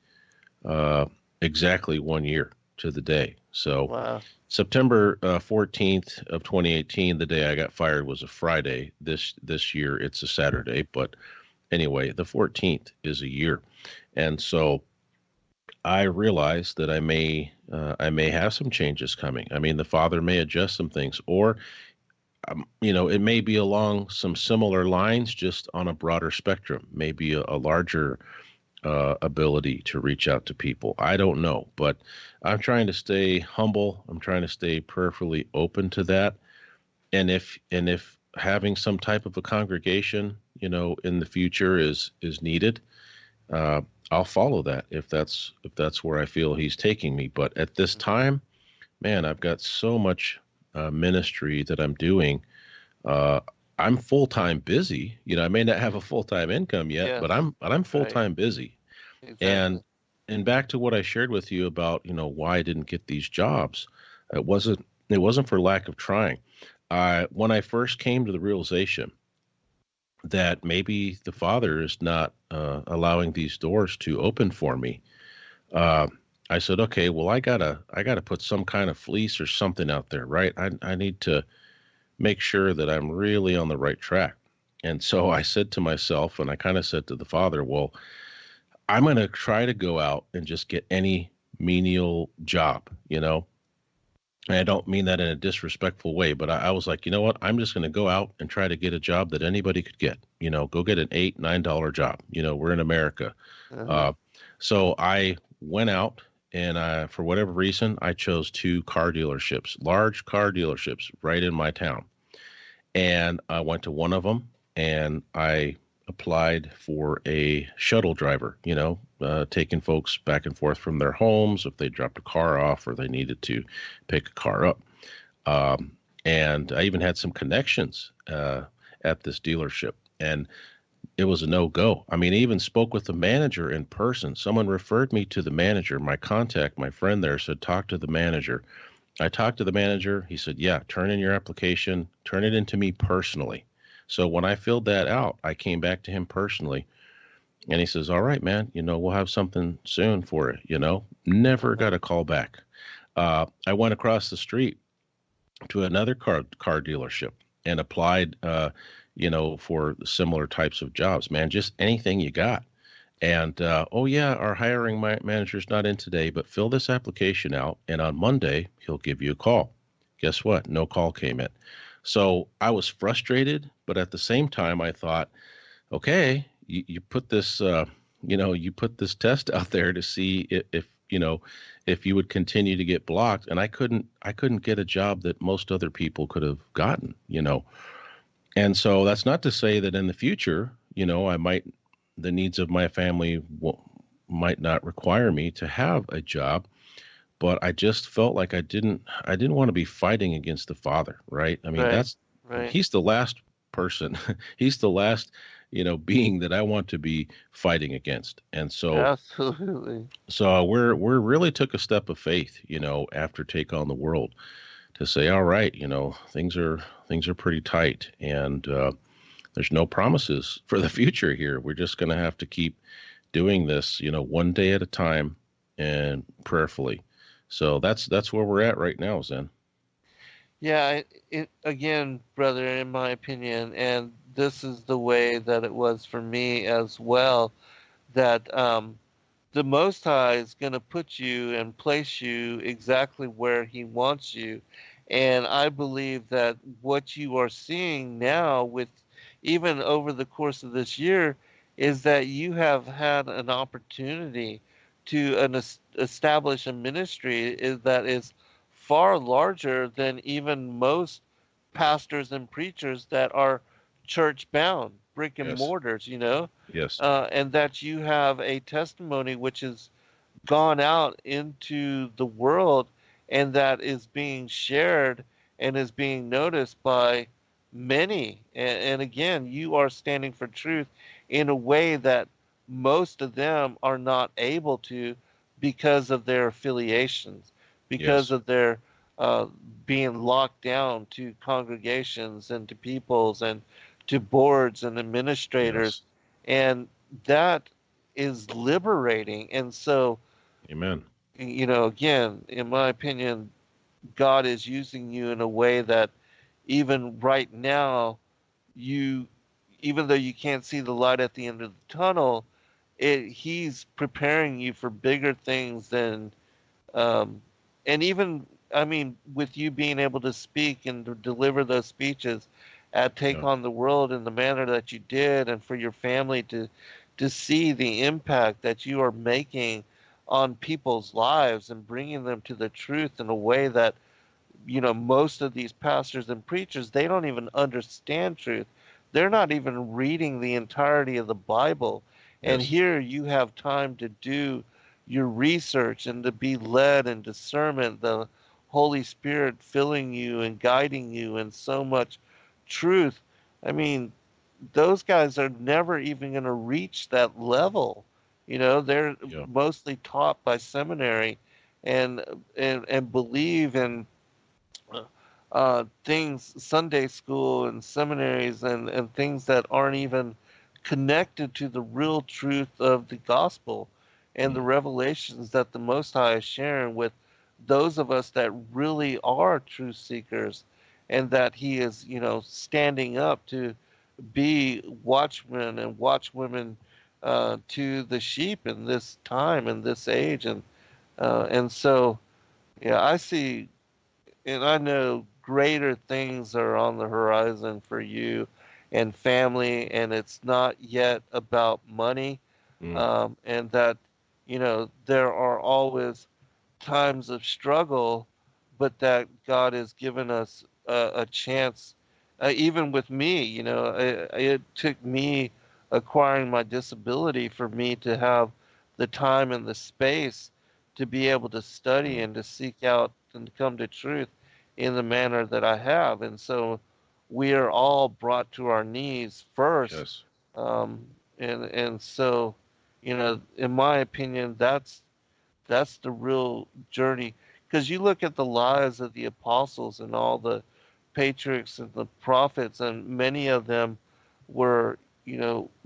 exactly 1 year. to the day. So Wow. September 14th of 2018, the day I got fired, was a Friday. This year it's a Saturday, but anyway, the 14th is a year. And so I realized that I may have some changes coming. I mean, the Father may adjust some things, or it may be along some similar lines, just on a broader spectrum, maybe a larger ability to reach out to people. I don't know, but I'm trying to stay humble. I'm trying to stay prayerfully open to that. And if having some type of a congregation, in the future is needed, uh, I'll follow that if that's where I feel He's taking me. But at this time, man, I've got so much ministry that I'm doing. Uh, I'm full time busy. I may not have a full time income yet, Yes. but I'm full Right. time busy. Exactly. And back to what I shared with you about, why I didn't get these jobs. It wasn't for lack of trying. When I first came to the realization that maybe the Father is not allowing these doors to open for me, uh, I said, okay, well, I gotta put some kind of fleece or something out there, right? I need to make sure that I'm really on the right track. And so I said to myself, and I kind of said to the Father, well, I'm going to try to go out and just get any menial job. And I don't mean that in a disrespectful way, but I was like, you know what? I'm just going to go out and try to get a job that anybody could get. Go get an $8, $9 job. We're in America. Uh-huh. Uh, so I went out and for whatever reason, I chose two car dealerships, large car dealerships right in my town. And I went to one of them and I applied for a shuttle driver, taking folks back and forth from their homes if they dropped a car off or they needed to pick a car up. And I even had some connections at this dealership. And it was a no-go. I mean, I even spoke with the manager in person. Someone referred me to the manager. My contact, my friend there, said, talk to the manager. I talked to the manager. He said, yeah, turn in your application, turn it into me personally. So when I filled that out, I came back to him personally and he says, all right, man, we'll have something soon for it. Never Uh-huh. got a call back. I went across the street to another car dealership and applied, for similar types of jobs, man, just anything you got. And oh yeah, our hiring manager's not in today, but fill this application out, and on Monday he'll give you a call. Guess what? No call came in. So I was frustrated, but at the same time, I thought, okay, you put this, you put this test out there to see if you would continue to get blocked, and I couldn't get a job that most other people could have gotten. And so that's not to say that in the future, the needs of my family might not require me to have a job, but I just felt like I didn't want to be fighting against the Father, right? I mean, Right. Right. he's the last person, he's the last, being that I want to be fighting against. And Absolutely. so we're really took a step of faith, after Take on the World, to say, all right, things are pretty tight, and there's no promises for the future here. We're just going to have to keep doing this, one day at a time and prayerfully. So that's where we're at right now, Zen. Yeah, it again, brother, in my opinion, and this is the way that it was for me as well, that the Most High is going to put you and place you exactly where He wants you. And I believe that what you are seeing now, with even over the course of this year, is that you have had an opportunity to establish a ministry that is far larger than even most pastors and preachers that are church bound, brick and Yes. mortars, Yes. and that you have a testimony which has gone out into the world and that is being shared and is being noticed by many. And again, you are standing for truth in a way that most of them are not able to, because of their affiliations, because Yes. of their uh, being locked down to congregations and to peoples and to boards and administrators. Yes. And that is liberating. And so Amen. again, in my opinion, God is using you in a way that even right now, you, even though you can't see the light at the end of the tunnel, he's preparing you for bigger things than, um, and even, I mean, with you being able to speak and to deliver those speeches at Take Yeah. on the World in the manner that you did, and for your family to see the impact that you are making on people's lives and bringing them to the truth in a way that, most of these pastors and preachers, they don't even understand truth. They're not even reading the entirety of the Bible. And Yes. here you have time to do your research and to be led in discernment, the Holy Spirit filling you and guiding you in so much truth. I mean, those guys are never even going to reach that level. They're Yeah. mostly taught by seminary and and believe in things, Sunday school and seminaries and things that aren't even connected to the real truth of the gospel and the Mm. revelations that the Most High is sharing with those of us that really are truth seekers, and that He is, standing up to be watchmen and watchwomen to the sheep in this time and this age. And so, yeah, I see, and I know greater things are on the horizon for you and family, and it's not yet about money. Mm. And that, there are always times of struggle, but that God has given us a chance. Even with me, it took me acquiring my disability for me to have the time and the space to be able to study Mm. and to seek out and come to truth in the manner that I have. And so we are all brought to our knees first. Yes. Um, and so, in my opinion, that's the real journey. Because you look at the lives of the apostles and all the patriarchs and the prophets, and many of them were,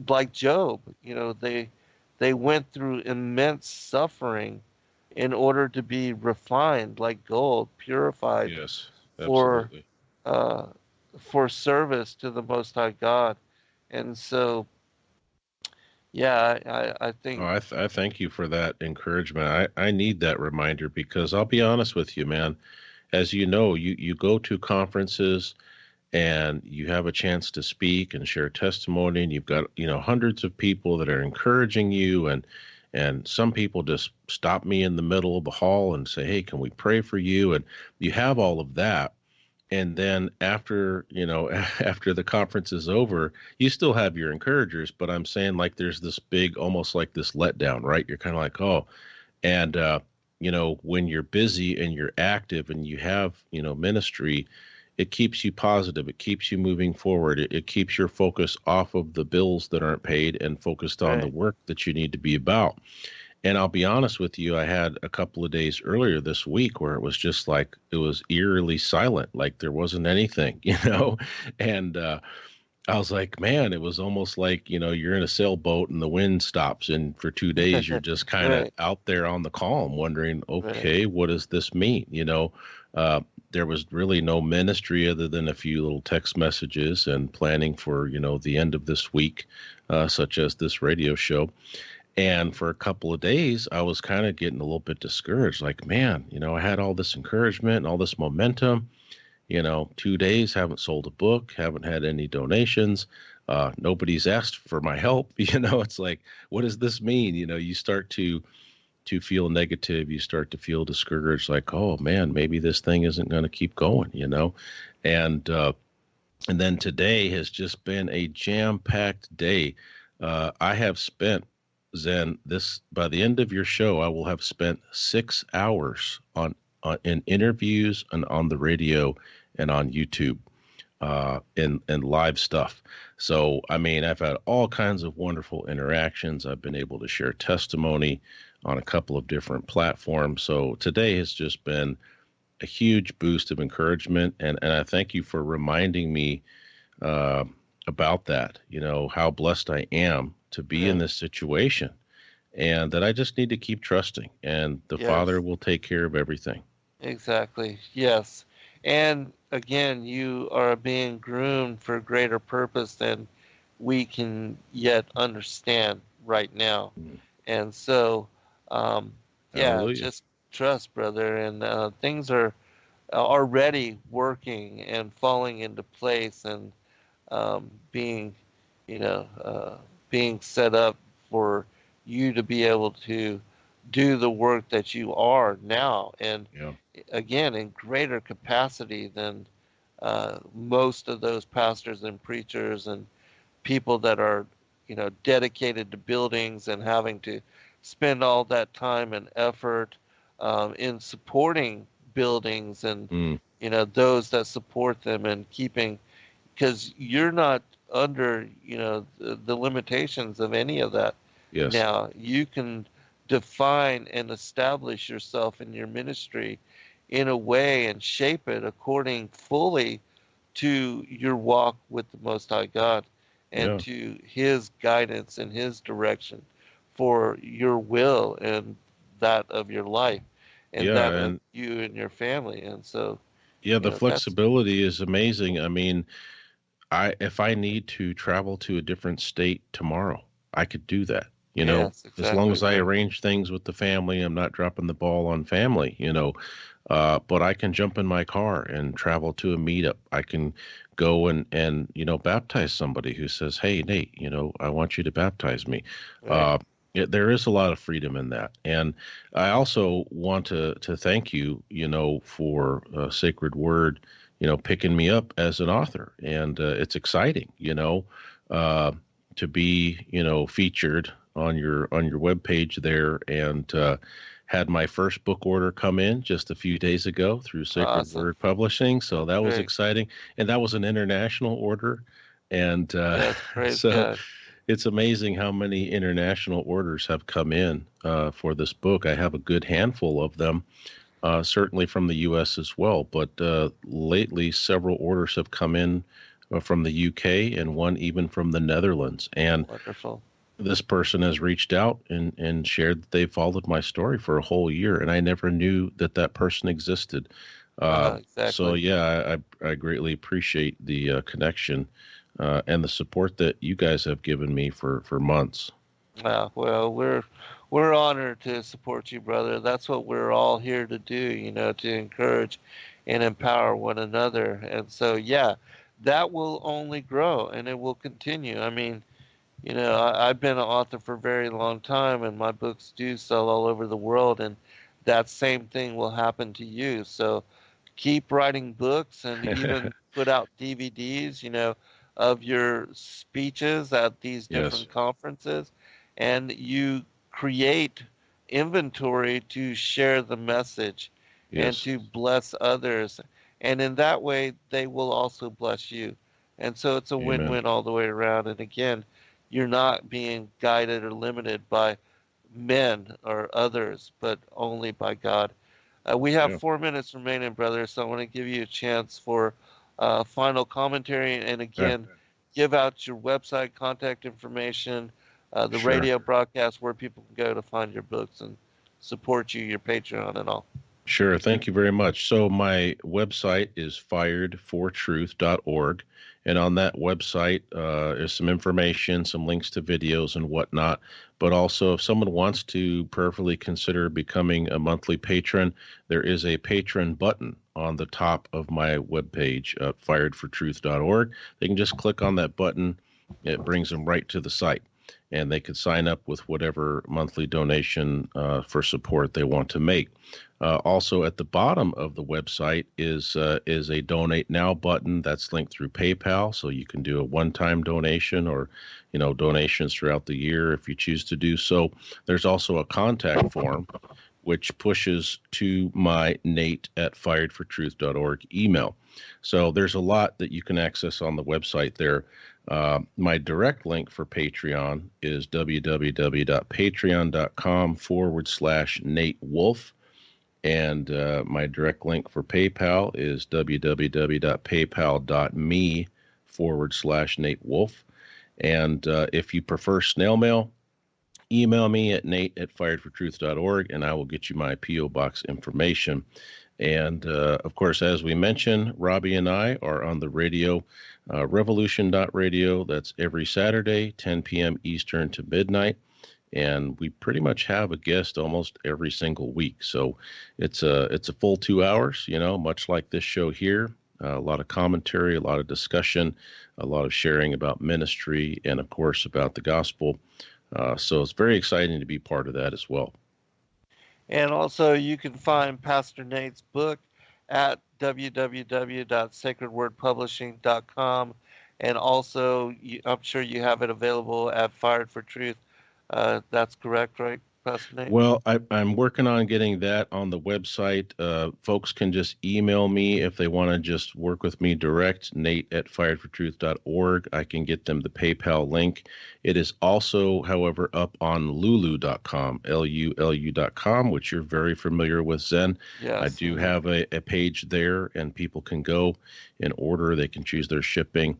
like Job, they went through immense suffering in order to be refined like gold, purified Yes. for Absolutely. uh, for service to the Most High God. And so, yeah, I Oh, think I thank you for that encouragement. I need that reminder because I'll be honest with you, man. As you know, you go to conferences and you have a chance to speak and share testimony, and you've got hundreds of people that are encouraging you, and some people just stop me in the middle of the hall and say, hey, can we pray for you? And you have all of that, and then after after the conference is over, you still have your encouragers, but I'm saying, like, there's this big, almost like this letdown, right? You're kind of like, oh. And when you're busy and you're active and you have ministry, it keeps you positive, it keeps you moving forward, it keeps your focus off of the bills that aren't paid and focused on the right. work that you need to be about. And I'll be honest with you, I had a couple of days earlier this week where it was just like, it was eerily silent, like there wasn't anything, and I was like, man, it was almost like, you're in a sailboat and the wind stops. And for 2 days, you're just kind of Right, out there on the calm, wondering, right, okay, what does this mean? Uh, there was really no ministry other than a few little text messages and planning for, the end of this week, such as this radio show. And for a couple of days, I was kind of getting a little bit discouraged. Like, man, I had all this encouragement and all this momentum. 2 days, haven't sold a book, haven't had any donations. Nobody's asked for my help. It's like, what does this mean? You start to feel negative. You start to feel discouraged. Like, oh man, maybe this thing isn't going to keep going. And and then today has just been a jam-packed day. I have spent, Zen, this by the end of your show, I will have spent 6 hours on in interviews and on the radio and on YouTube, and live stuff. So, I mean, I've had all kinds of wonderful interactions. I've been able to share testimony on a couple of different platforms. So today has just been a huge boost of encouragement, and I thank you for reminding me about that. How blessed I am to be in right. this situation, and that I just need to keep trusting, and the Father Yes. will take care of everything. Exactly. Yes. And again, you are being groomed for greater purpose than we can yet understand right now. Mm. And so, um, yeah, Hallelujah. just trust, brother. And things are already working and falling into place and being, you know, being set up for you to be able to do the work that you are now. And Yeah. again, in greater capacity than most of those pastors and preachers and people that are, dedicated to buildings and having to spend all that time and effort in supporting buildings and, Mm. those that support them and keeping, because you're not under, the limitations of any of that. Yes. Now you can define and establish yourself in your ministry in a way and shape it according fully to your walk with the Most High God and Yeah. to His guidance and His direction for your will and that of your life and Yeah. that of And you and your family. And so, yeah, the that's, flexibility is amazing. I mean, if I need to travel to a different state tomorrow, I could do that. yes, As long exactly as I right. arrange things with the family, I'm not dropping the ball on family. But I can jump in my car and travel to a meetup. I can go and baptize somebody who says, "Hey, Nate, I want you to baptize me." Right. Uh, there is a lot of freedom in that, and I also want to thank you, for Sacred Word, picking me up as an author, and it's exciting, uh, to be, featured on your webpage there, and had my first book order come in just a few days ago through Sacred Awesome. Word Publishing. So that was Great. exciting. And that was an international order. And Yes, praise so God. it's amazing how many international orders have come in for this book. I have a good handful of them, certainly from the U.S. as well. But lately, several orders have come in from the UK and one even from the Netherlands. And Wonderful. this person has reached out and shared that they followed my story for a whole year, and I never knew that person existed. So Exactly. yeah, I greatly appreciate the connection and the support that you guys have given me for months. Well, we're honored to support you, brother. That's what we're all here to do, to encourage and empower one another. And so, yeah, that will only grow and it will continue. I mean, I've been an author for a very long time, and my books do sell all over the world, and that same thing will happen to you. So keep writing books and even put out DVDs, of your speeches at these Yes, different conferences, and you create inventory to share the message and yes, to bless others. And in that way, they will also bless you. And so it's a amen. win-win all the way around. And again, you're not being guided or limited by men or others, but only by God. We have Yeah, 4 minutes remaining, brother, so I want to give you a chance for final commentary and yeah, again, give out your website, contact information, the sure. radio broadcast, where people can go to find your books and support you, your Patreon, and all. Sure. Thank you very much. So my website is firedfortruth.org. And on that website is some information, some links to videos and whatnot. But also, if someone wants to prayerfully consider becoming a monthly patron, there is a patron button on the top of my webpage, firedfortruth.org. They can just click on that button. It brings them right to the site. And they could sign up with whatever monthly donation for support they want to make. Also, at the bottom of the website is a donate now button that's linked through PayPal, so you can do a one-time donation or donations throughout the year if you choose to do so. There's also a contact form which pushes to my Nate at firedfortruth.org email. So there's a lot that you can access on the website there. My direct link for Patreon is www.patreon.com/Nate Wolfe. And my direct link for PayPal is www.paypal.me/Nate Wolfe. And if you prefer snail mail, email me at nate@firedfortruth.org, and I will get you my P.O. Box information. And of course, as we mentioned, Robbie and I are on the radio, revolution.radio. That's every Saturday, 10 p.m. Eastern to midnight. And we pretty much have a guest almost every single week. So it's a full 2 hours, much like this show here. A lot of commentary, a lot of discussion, a lot of sharing about ministry, and of course about the gospel. So it's very exciting to be part of that as well. And also, you can find Pastor Nate's book at www.sacredwordpublishing.com. And also, I'm sure you have it available at Fired for Truth. That's correct, right, Pastor Nate? Well, I'm working on getting that on the website. Folks can just email me if they want to just work with me direct, nate@firedfortruth.org. I can get them the PayPal link. It is also, however, up on lulu.com, lulu.com, which you're very familiar with, Zen. Yes. I do have a page there, and people can go and order. They can choose their shipping,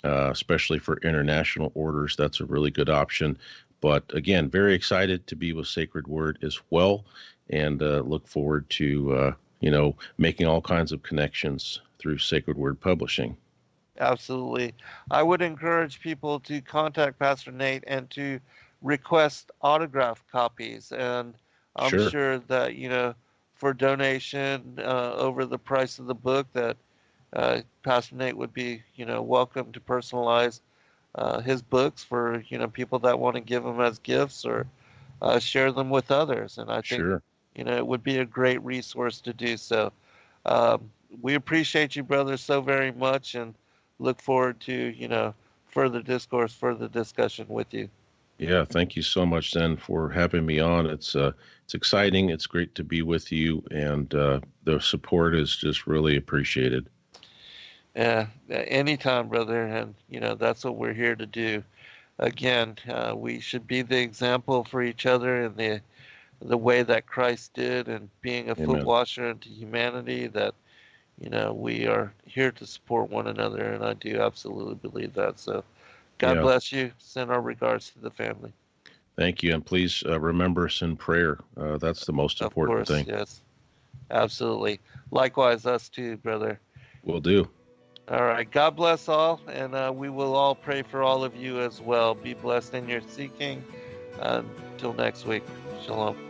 especially for international orders. That's a really good option. But again, very excited to be with Sacred Word as well, and look forward to making all kinds of connections through Sacred Word Publishing. Absolutely. I would encourage people to contact Pastor Nate and to request autograph copies. And I'm sure that, for donation over the price of the book, that Pastor Nate would be, welcome to personalize his books for, people that want to give them as gifts or share them with others. And I think, it would be a great resource to do so. We appreciate you, brother, so very much, and look forward to, further discourse, further discussion with you. Yeah, thank you so much, Zen, for having me on. It's exciting. It's great to be with you, and the support is just really appreciated. Yeah, anytime, brother, and that's what we're here to do. Again, we should be the example for each other in the way that Christ did, and being a foot washer into humanity. That we are here to support one another, and I do absolutely believe that. So, God bless you. Send our regards to the family. Thank you, and please remember us in prayer. That's the most important thing. Of course, yes, absolutely. Likewise, us too, brother. Will do. All right. God bless all, and we will all pray for all of you as well. Be blessed in your seeking. Until next week. Shalom.